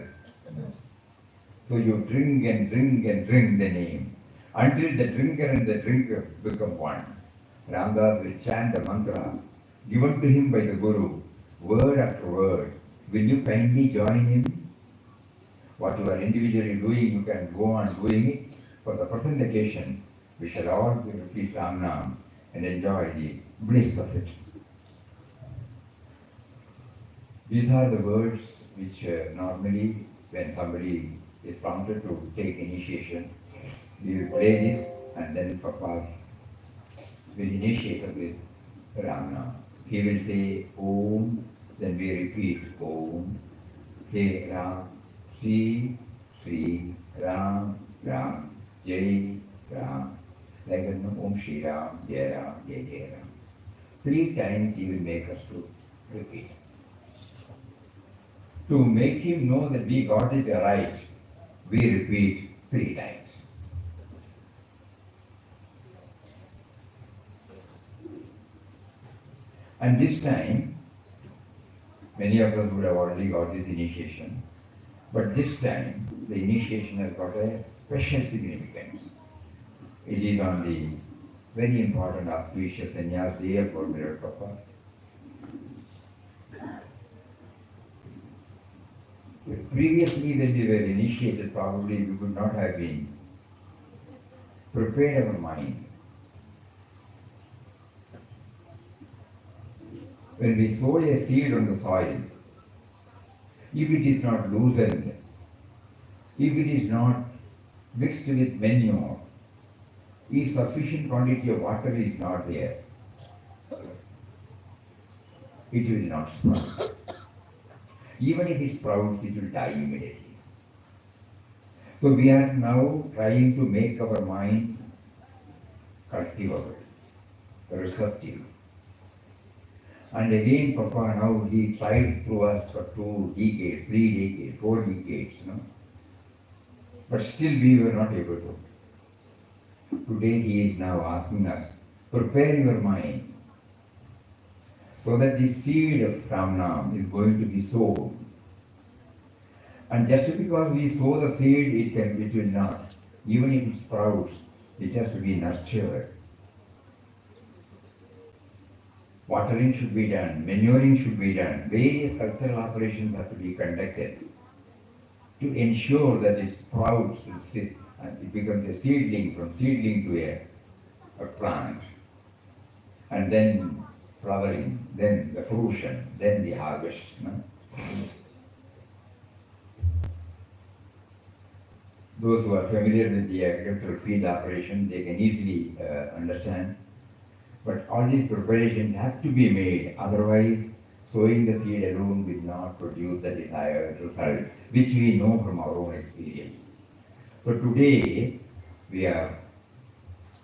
So you drink and drink and drink the name until the drinker and the drinker become one. Ramdas will chant the mantra given to him by the Guru, word after word. Will you kindly join him? What you are individually doing, you can go on doing it. For the present occasion, we shall all repeat Ram Nam and enjoy the bliss of it. These are the words which normally, when somebody is prompted to take initiation, we will play this, and then Papa will initiate us with Ram Nam. He will say Om, then we repeat Om, say Ram, Sri, Sri, Ram, Ram, Jai, Ram, like Om Shri Ram, Jai Ram, Jai Jai Ram. 3 times he will make us to repeat. To make him know that we got it right, we repeat 3 times. And this time, many of us would have already got this initiation, but this time the initiation has got a special significance. It is on the very important auspicious Sanyas day of our Mirror Papa. Previously, when we were initiated, probably we could not have been prepared our mind. When we sow a seed on the soil, if it is not loosened, if it is not mixed with manure, if sufficient quantity of water is not there, it will not sprout. Even if it sprouts, it will die immediately. So we are now trying to make our mind cultivable, receptive. And again, Papa, now he tried through us for 2 decades, 3 decades, 4 decades, no? But still we were not able to. Today he is now asking us, prepare your mind so that the seed of Ram Nam is going to be sown. And just because we sow the seed, it will not. Even if it sprouts, it has to be nurtured. Watering should be done, manuring should be done, various cultural operations have to be conducted to ensure that it sprouts and it becomes a seedling, from seedling to a plant, and then flowering, then the fruition, then the harvest. No? those who are familiar with the agricultural field operation, they can easily understand. But all these preparations have to be made, otherwise sowing the seed alone will not produce the desired result, which we know from our own experience. So today, we are,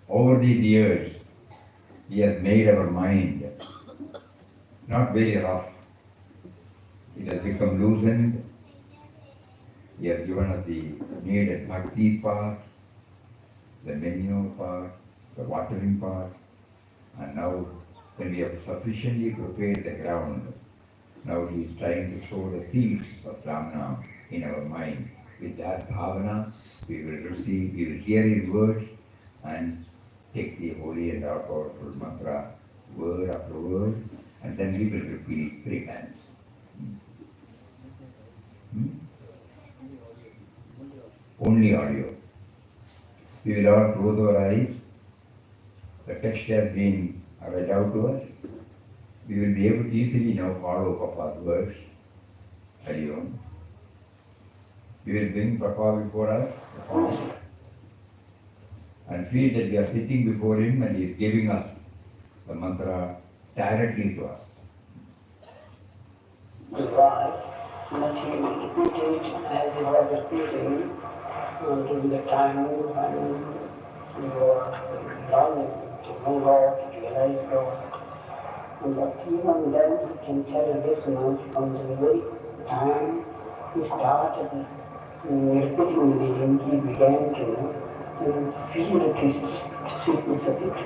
over these years, he has made our mind not very rough. It has become loosened. He has given us the needed bhakti part, the manure part, the watering part, and now when we have sufficiently prepared the ground, now he is trying to sow the seeds of Ramnam in our mind. With that bhavana, we will receive, we will hear his words and take the holy and our powerful mantra, word after word, and then we will repeat 3 times. Only audio. We will all close our eyes. The text has been read out to us. We will be able to easily now follow Papa's words. Hari Om. We will bring Papa before us and feel that we are sitting before him and he is giving us the mantra directly to us. Goodbye. Much repeated as you are repeating during the time when you are longing to move out, to realize God. But even then, he can tell you this much from the very time he started repeating the name, he began to feel the sweetness of it.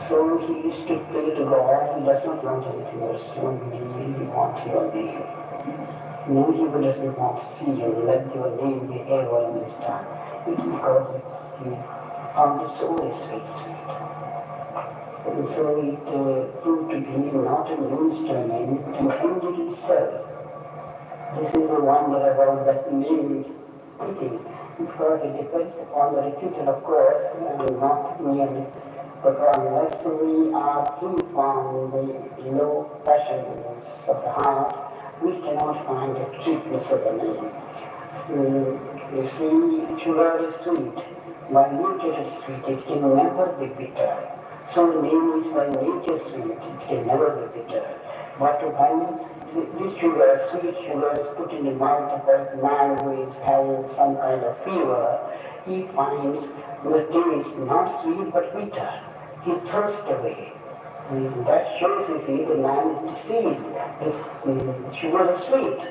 So he used to pray to God, he does not want anything else, he really wants your name. No, he doesn't want to see you, let your name be ever in his time. It's because he found it so very sweet. And so it proved to be not an instrument, but an end in itself. This is the wonder about that name speaking, because it depends upon the repeater of God and not merely because unless we are free from the low passions of the heart, we cannot find the sweetness of the name. You see, sugar is sweet. By nature it is sweet, it can never be bitter. So the name is by nature sweet, it can never be bitter. But when this sugar, sweet sugar, is put in the mouth of a man who is having some kind of fever, he finds the taste not sweet but bitter. He thirsts away. That shows, you see, the man is deceived. Sugar is sweet.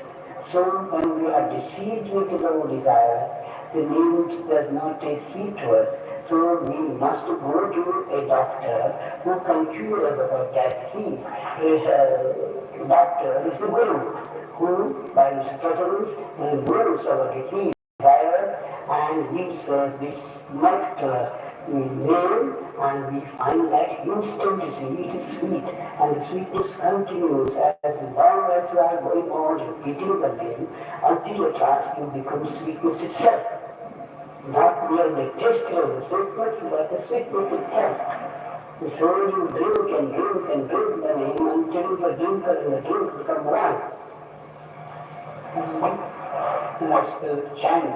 So when we are deceived with the low desire, the name does not taste sweet to us. So we must go to a doctor who can cure us about that disease. A doctor is the guru, who by his presence removes our disease and gives us this nectar name, and we find that instantly it is sweet, and the sweetness continues as long as you are going on repeating the name until at last you become sweetness itself. Not merely the taste of the sweetness, but the sweetness itself. So you drink and drink and drink the name until the drinker and the drink become one. That's the chant,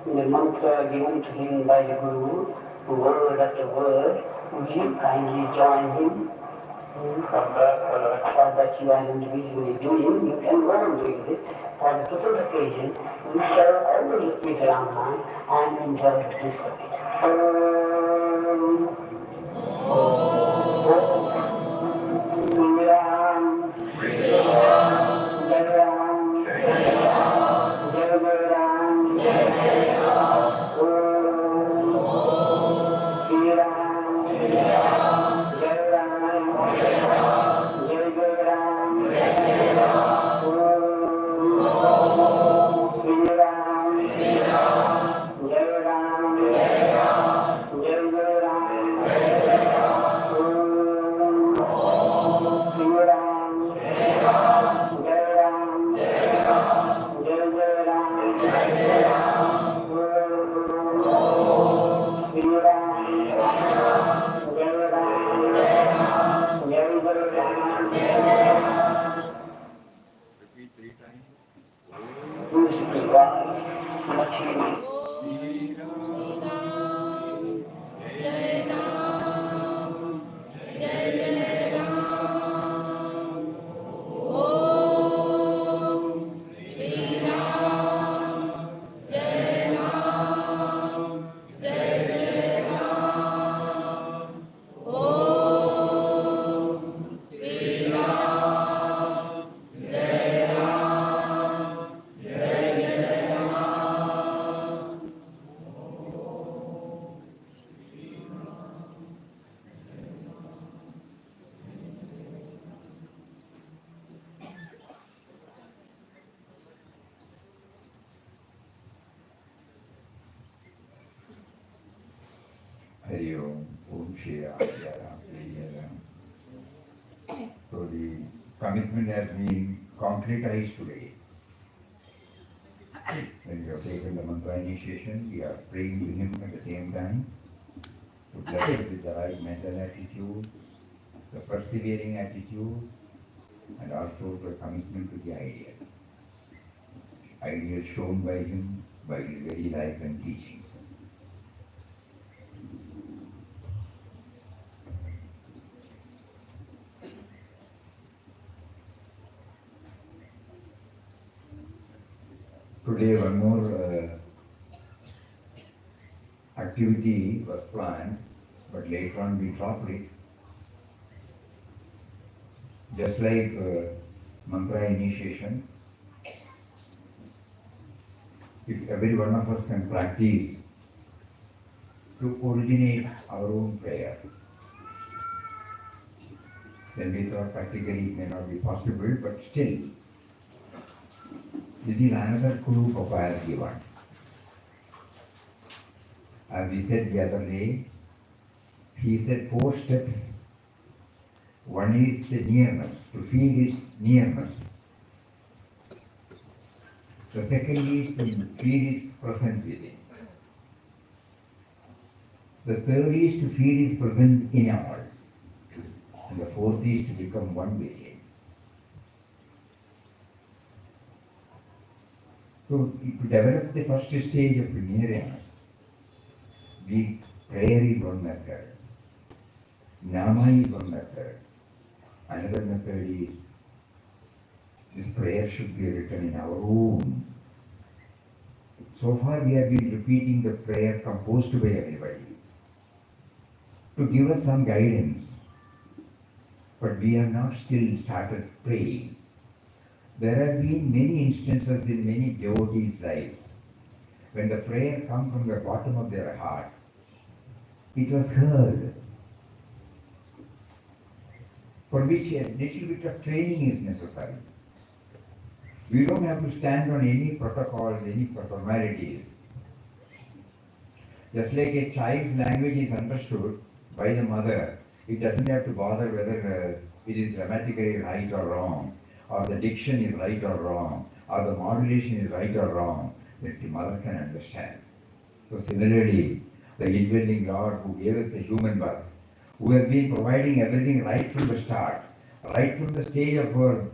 the mantra given to him by the Guru, word after word. Would you kindly join him? For that you are individually doing, you can go on doing this. For the present occasion, we shall always repeat Rama and enjoy the bliss of it. Music is much Hari Om, Om Shri Ram, Jai Ram, Jai Ram. So the commitment has been concretized today. When we have taken the mantra initiation, we are praying to him at the same time to bless us with the right mental attitude, the persevering attitude, and also the commitment to the ideal. Ideal shown by him by his very life and teachings. Today one more activity was planned, but later on we dropped it. Just like mantra initiation, if every one of us can practice to originate our own prayer, then we thought practically it may not be possible, but still, this is another clue Papa has given. As we said the other day, he said 4 steps. One is the nearness, to feel his nearness. The second is to feel his presence within. The third is to feel his presence in all. And the fourth is to become one with him. So to develop the first stage of nearness, the prayer is one method. Nama is one method. Another method is this prayer should be written in our own. So far we have been repeating the prayer composed by everybody to give us some guidance. But we have not still started praying. There have been many instances in many devotees' lives when the prayer comes from the bottom of their heart. It was heard, for which a little bit of training is necessary. We don't have to stand on any protocols, any formalities. Just like a child's language is understood by the mother, it doesn't have to bother whether it is grammatically right or wrong, or the diction is right or wrong, or the modulation is right or wrong, that the mother can understand. So similarly, the indwelling Lord who gave us a human birth, who has been providing everything right from the start, right from the stage of our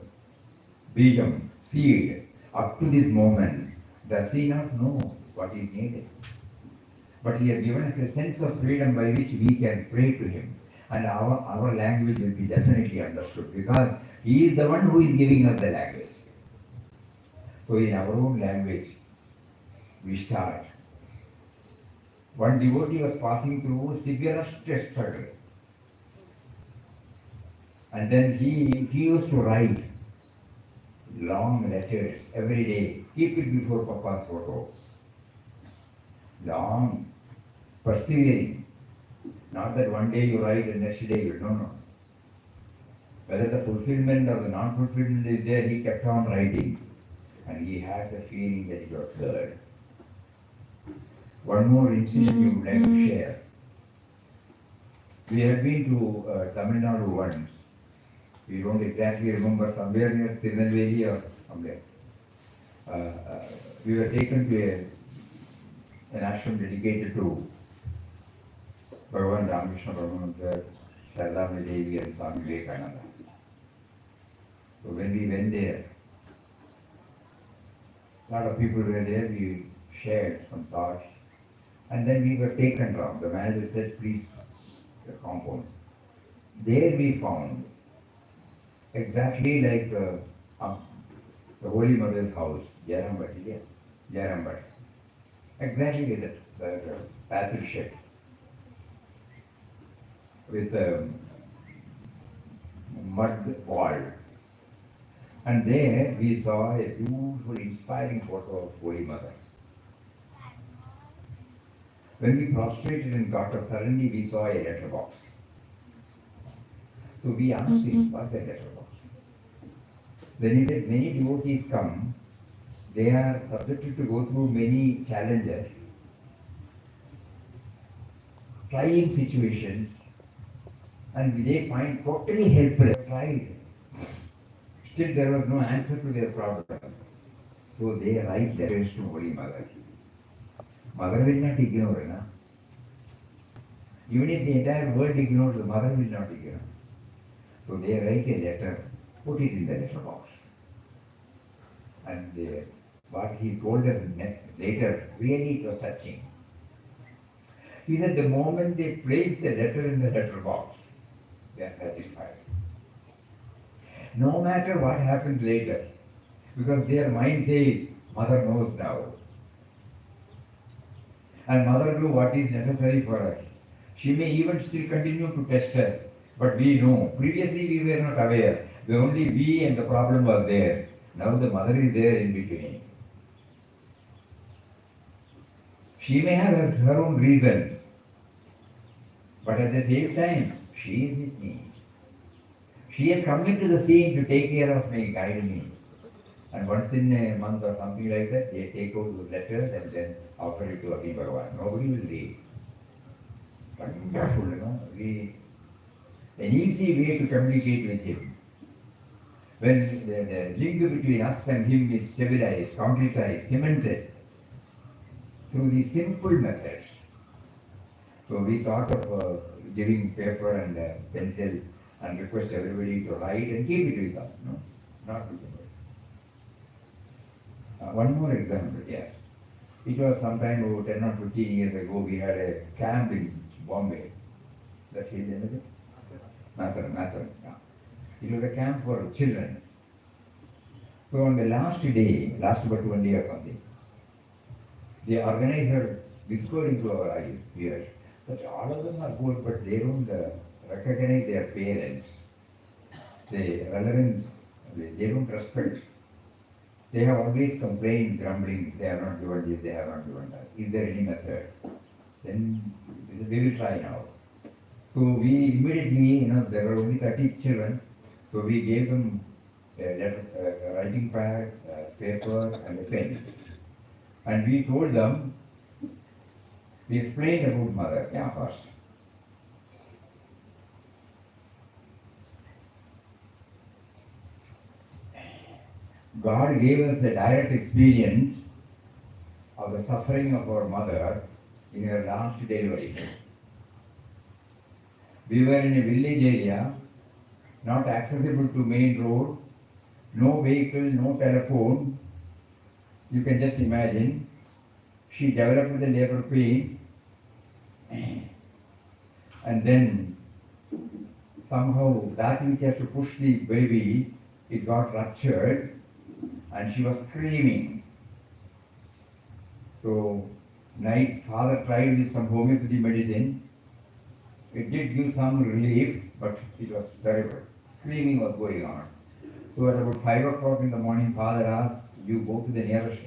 bijam, seed, up to this moment, does he not know what is needed? But he has given us a sense of freedom by which we can pray to him. And our language will be definitely understood because he is the one who is giving us the language. So in our own language, we start. One devotee was passing through severest struggle. And then he used to write long letters every day, keep it before Papa's photo. Long, persevering. Not that one day you write and next day you don't know. Whether the fulfillment or the non-fulfillment is there, he kept on writing. And he had the feeling that it was heard. One more incident you would like to share. We had been to Tamil Nadu once. We don't exactly remember, somewhere near Tirunelveli or somewhere. We were taken to an ashram dedicated to Bhagavan Ramakrishna Paramahamsa, Sardar Devi and Swami Vivekananda. So when we went there, a lot of people were there, we shared some thoughts, and then we were taken round. The manager said, please, the compound. There we found exactly like the Holy Mother's house, Jarambat, yeah, Jarambat. Exactly like that, the thatched shed with a mud wall. And there we saw a beautiful, inspiring photo of Holy Mother. When we prostrated and got up, suddenly we saw a letter box. So we asked him, what's the letter box? Then he said, many devotees come, they are subjected to go through many challenges, trying situations, and they find totally helpless. Tried. Still there was no answer to their problem. So they write letters to Holy Mother. Mother will not ignore, na? Even if the entire world ignores, the mother will not ignore. So they write a letter, put it in the letter box. And what he told us later, really it was touching. He said the moment they place the letter in the letter box, they are satisfied. No matter what happens later, because their mind says, Mother knows now. And Mother knew what is necessary for us. She may even still continue to test us, but we know. Previously we were not aware. Only we and the problem was there. Now the Mother is there in between. She may have her own reasons, but at the same time, she is with me. She has come into the scene to take care of me, guide me. And once in a month or something like that, they take out those letters and then offer it to Adi Bhagavan. Nobody will read. Wonderful, you know. An easy way to communicate with him. When the link between us and him is stabilized, concretized, cemented through these simple methods. So we thought of giving paper and pencil and request everybody to write and keep it with us, no? Not with us. One more example, yes. It was sometime over 10 or 15 years ago, we had a camp in Bombay. That is anything? Matharan. Yeah. It was a camp for children. So on the last day, last but one day or something, the organizer whispered into our ears that all of them are good, but they don't recognize their parents. The relevance, they don't respect. They have always complained, grumbling, they have not given this, they have not given that. Is there any method? Then we will try now. So we immediately, there were only 30 children, so we gave them a writing pad, paper and a pen. And we told them, we explained about Mother. Yeah, first. God gave us a direct experience of the suffering of our mother in her last delivery. We were in a village area, not accessible to main road, no vehicle, no telephone. You can just imagine. She developed the labor pain, and then somehow that which has to push the baby, it got ruptured, and she was screaming. So night, father tried with some homeopathy medicine. It did give some relief, but it was terrible. Screaming was going on. So at about 5 o'clock in the morning, father asked, you go to the nearest,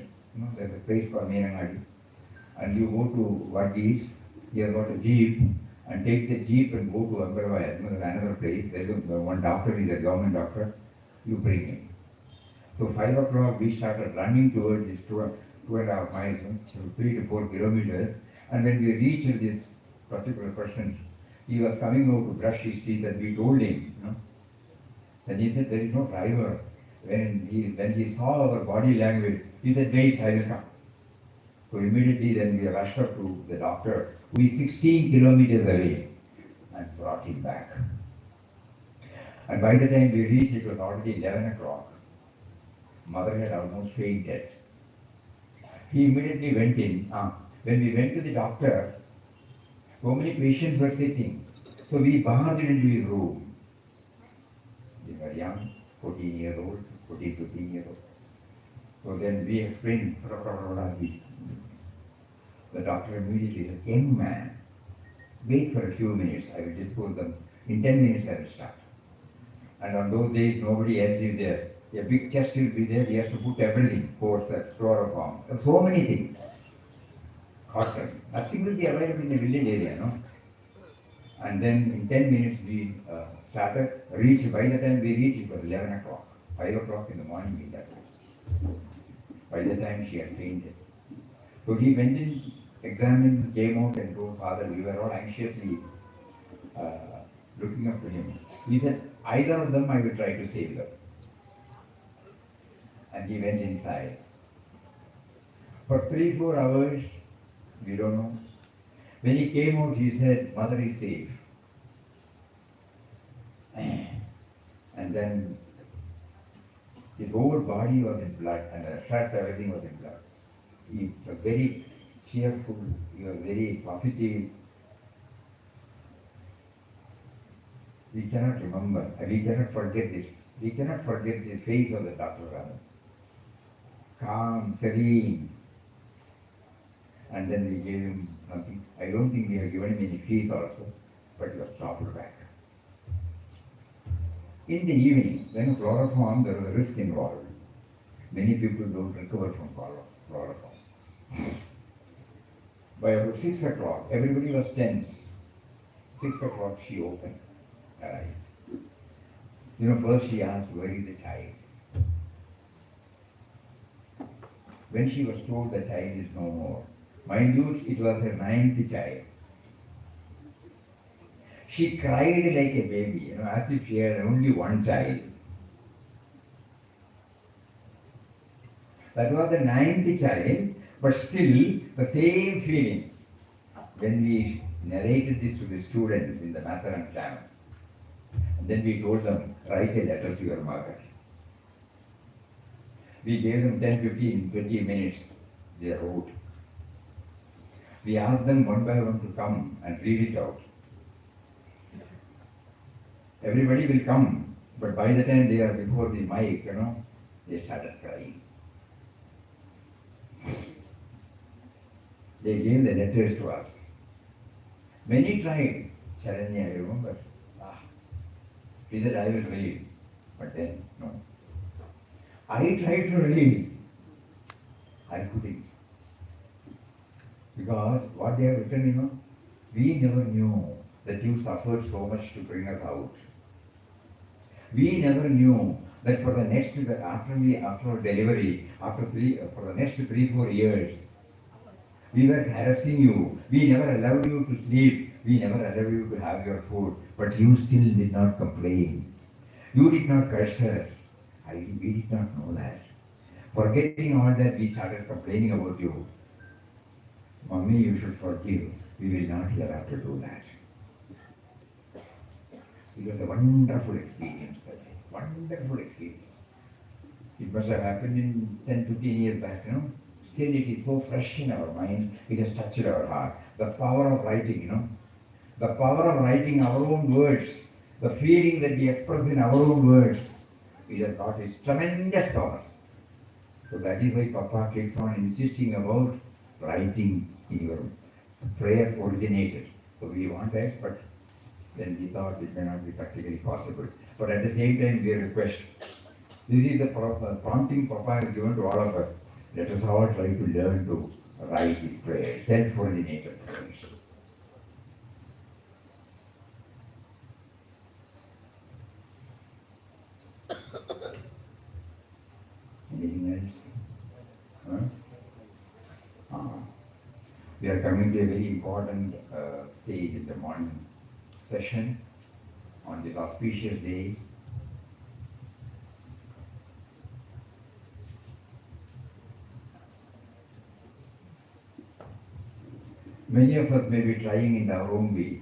there's a place called Kanhangad, and you go to Varghese, he has got a jeep, and take the jeep and go to Ambaravaya, another place. There's one doctor, he's a government doctor, you bring him. So 5 o'clock we started running towards this 2.5 miles, 3 to 4 kilometers, and when we reached this particular person, he was coming out to brush his teeth, and we told him, Then he said, there is no driver. When he saw our body language, he said, wait, I will come. So immediately then we rushed up to the doctor, who is 16 kilometers away, and brought him back. And by the time we reached, it was already 11 o'clock. Mother had almost fainted. He immediately went in. When we went to the doctor, so many patients were sitting. So we barged into his room. They were young, 14 years old, 14, 15 years old. So then we explained, the doctor immediately said, young man, wait for a few minutes, I will dispose them. In 10 minutes I will start. And on those days, nobody else is there. A big chest will be there, he has to put everything, forceps, chloroform, so many things. Cotton, nothing will be available in the village area, no? And then in 10 minutes we started, reached, by the time we reached, it was 11 o'clock, 5 o'clock in the morning we left. By the time she had fainted. So he went in, examined, came out and told father, we were all anxiously looking up to him. He said, either of them I will try to save them. And he went inside. For 3-4 hours, we don't know. When he came out, he said, mother is safe. And then his whole body was in blood and the shirt, everything was in blood. He was very cheerful, he was very positive. We cannot remember, we cannot forget this. We cannot forget the face of the Dr. Raman. Calm, serene. And then we gave him something. I don't think we have given him any fees also, but he was dropped back. In the evening, when chloroform, there was a risk involved. Many people don't recover from chloroform. By about 6 o'clock, everybody was tense. 6 o'clock, she opened her eyes. You know, first she asked, where is the child? When she was told the child is no more, mind you, it was her 9th child. She cried like a baby, you know, as if she had only one child. That was the 9th child, but still the same feeling. When we narrated this to the students in the Matharan camp, and then we told them, write a letter to your mother. We gave them 10, 15, 20 minutes, they wrote. We asked them one by one to come and read it out. Everybody will come, but by the time they are before the mic, you know, they started crying. They gave the letters to us. Many tried. Sharanya, I remember. He said, I will read. But then, no. I tried to read. I couldn't. Because what they have written, you know, we never knew that you suffered so much to bring us out. We never knew that for the next, after delivery, for the next 3-4 years, we were harassing you. We never allowed you to sleep. We never allowed you to have your food. But you still did not complain. You did not curse us. We did not know that. Forgetting all that, we started complaining about you. Mommy, you should forgive. We will not hereafter do that. It was a wonderful experience. Wonderful experience. It must have happened in 10, 15 years back, you know. Still it is so fresh in our mind, it has touched our heart. The power of writing, you know. The power of writing our own words, the feeling that we express in our own words, it has got its tremendous power. So that is why Papa keeps on insisting about writing in your prayer originated. So we want that, but then we thought it may not be practically possible. But at the same time, we request. This is the prompting Papa has given to all of us. Let us all try to learn to write this prayer, self-originated prayers. Anything else? We are coming to a very important stage in the morning session on this auspicious day. Many of us may be trying in their own way,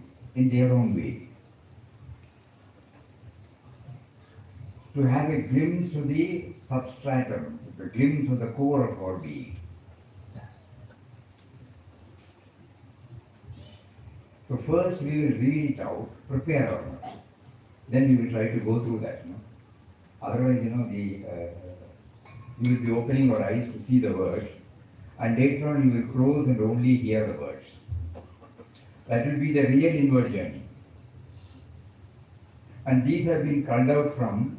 to have a glimpse of the substratum, the glimpse of the core of our being. So first we will read it out, prepare our mind. Then we will try to go through that. Otherwise, you will be opening your eyes to see the words, and later on you will close and only hear the words. That will be the real inward journey. And these have been culled out from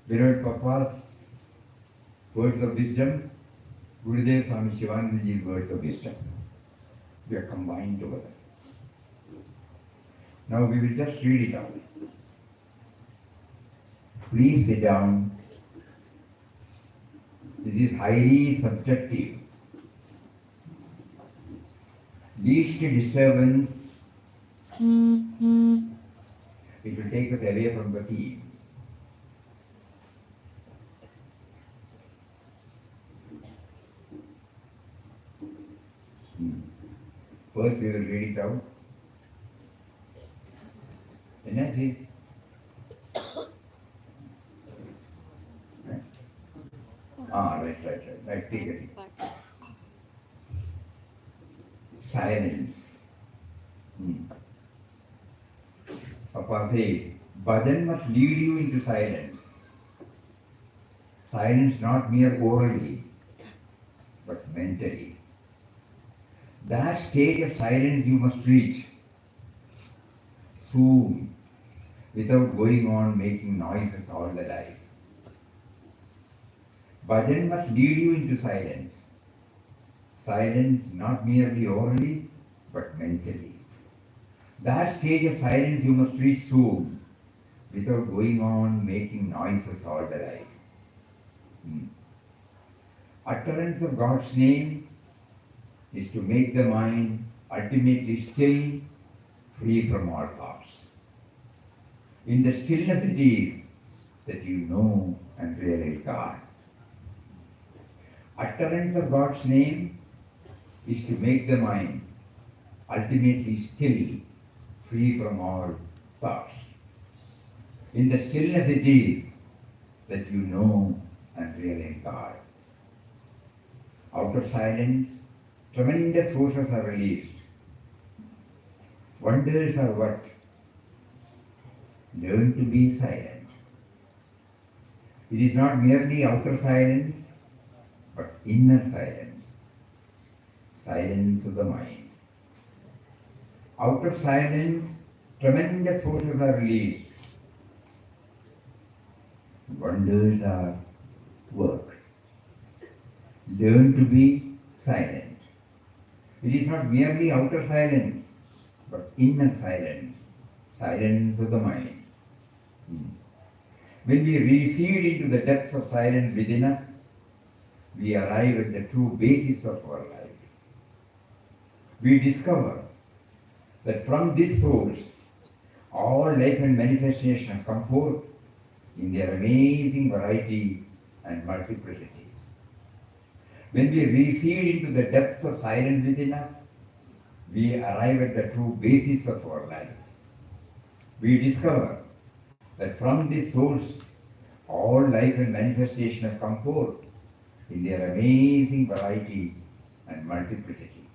beloved Papa's words of wisdom, Gurudev Swami Shivanandaji's words of wisdom. We are combined together. Now we will just read it out. Please sit down. This is highly subjective. Least disturbance, it will take us away from the theme. First we will read it out. Energy. Right, take it. Silence. Papa says, bhajan must lead you into silence. Silence not mere orally, but mentally. That stage of silence you must reach soon, without going on making noises all the life. Bhajan must lead you into silence. Silence not merely orally, but mentally. That stage of silence you must reach soon, without going on making noises all the life. Utterance of God's name is to make the mind ultimately still, free from all thoughts. In the stillness it is that you know and realize God. Utterance of God's name is to make the mind ultimately still, free from all thoughts. In the stillness it is that you know and realize God. Out of silence, tremendous forces are released. Wonders are what? Learn to be silent. It is not merely outer silence, but inner silence. Silence of the mind. Out of silence, tremendous forces are released. Wonders are worked. Learn to be silent. It is not merely outer silence, but inner silence. Silence of the mind. When we recede into the depths of silence within us, we arrive at the true basis of our life. We discover that from this source, all life and manifestation have come forth in their amazing variety and multiplicity. When we recede into the depths of silence within us, we arrive at the true basis of our life. We discover that from this source, all life and manifestation have come forth in their amazing variety and multiplicity.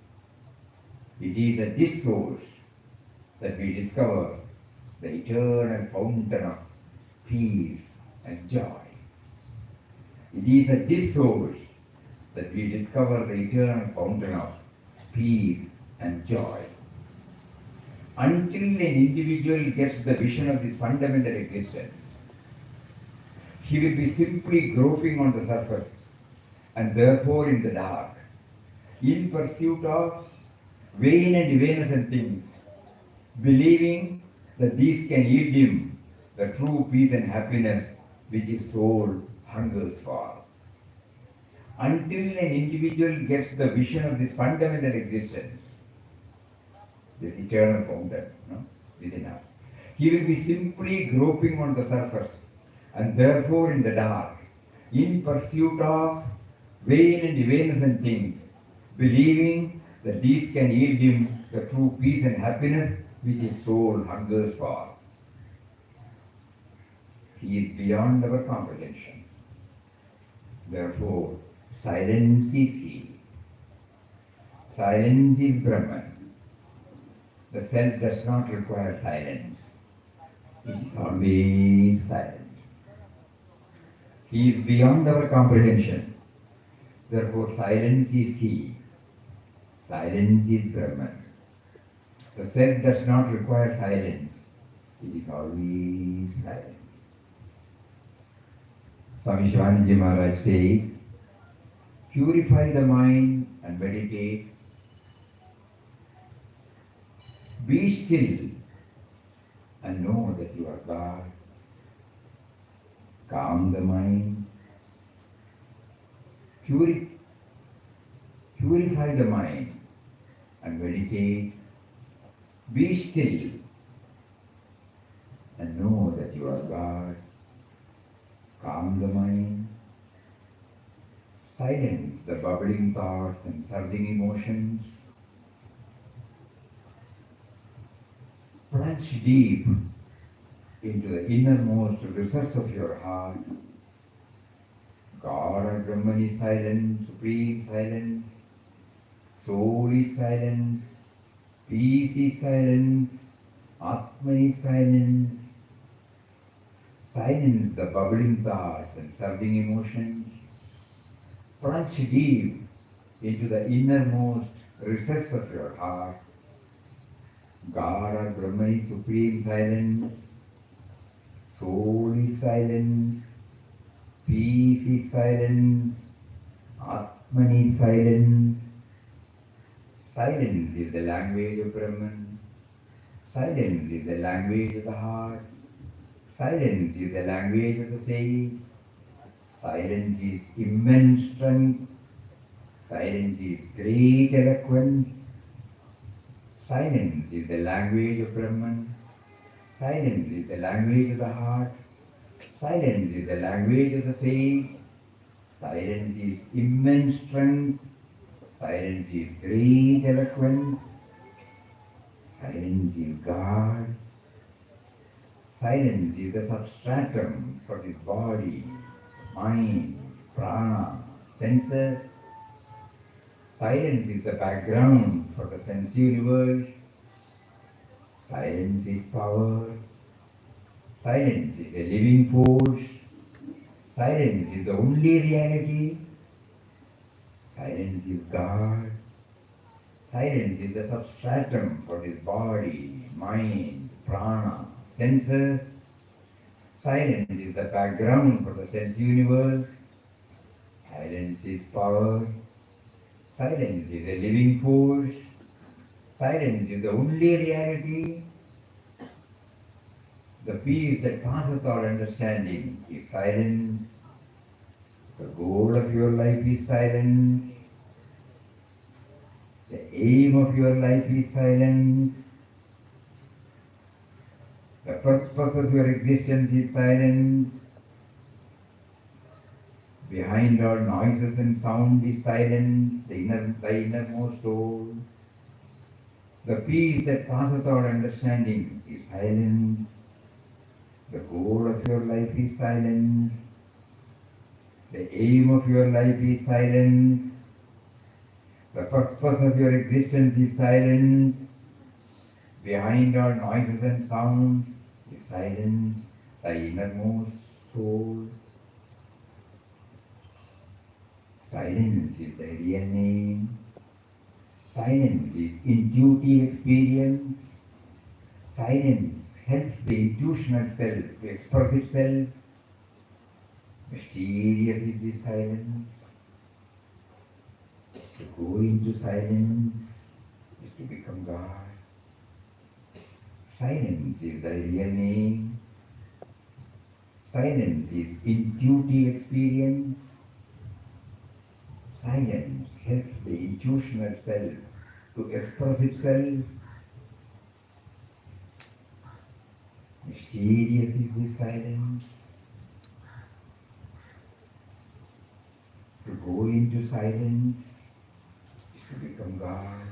It is at this source that we discover the eternal fountain of peace and joy. It is at this source that we discover the eternal fountain of peace and joy. Until an individual gets the vision of this fundamental existence, he will be simply groping on the surface and therefore in the dark, in pursuit of vain and evanescent things, believing that these can yield him the true peace and happiness which his soul hungers for. Until an individual gets the vision of this fundamental existence, this eternal fountain within us, he will be simply groping on the surface and therefore in the dark, in pursuit of vain and evanescent things, believing that these can yield him the true peace and happiness which his soul hungers for. He is beyond our comprehension. Therefore, silence is he. Silence is Brahman. The self does not require silence. It is always silent. He is beyond our comprehension. Therefore, silence is He. Silence is Brahman. The self does not require silence. It is always silent. Swami Shivananda Maharaj says, purify the mind and meditate. Be still and know that you are God. Calm the mind. Purify the mind and meditate. Be still and know that you are God. Calm the mind. Silence the bubbling thoughts and surging emotions. Plunge deep into the innermost recess of your heart. God or Brahman is silence, supreme silence. Soul is silence. Peace is silence. Atman is silence. Silence the bubbling thoughts and surging emotions. Plunge deep into the innermost recess of your heart. God or Brahman is supreme silence. Soul is silence. Peace is silence. Atman is silence. Silence is the language of Brahman. Silence is the language of the heart. Silence is the language of the sage. Silence is immense strength. Silence is great eloquence. Silence is the language of Brahman. Silence is the language of the heart. Silence is the language of the sage. Silence is immense strength. Silence is great eloquence. Silence is God. Silence is the substratum for this body, mind, prana, senses. Silence is the background for the sense universe. Silence is power. Silence is a living force. Silence is the only reality. Silence is God. Silence is the substratum for this body, mind, prana, senses. Silence is the background for the sense universe. Silence is power. Silence is a living force. Silence is the only reality. The peace that passeth all understanding is silence. The goal of your life is silence. The aim of your life is silence. The purpose of your existence is silence. Behind all noises and sound is silence, the innermost soul. The peace that passeth all understanding is silence. The goal of your life is silence. The aim of your life is silence. The purpose of your existence is silence. Behind all noises and sounds is silence, the innermost soul. Silence is the real name. Silence is intuitive experience. Silence helps the intuitional self to express itself. Mysterious is this silence. To go into silence is to become God. Silence is the real name. Silence is intuitive experience. Silence helps the intuitional self to express itself. Mysterious is this silence. To go into silence is to become God.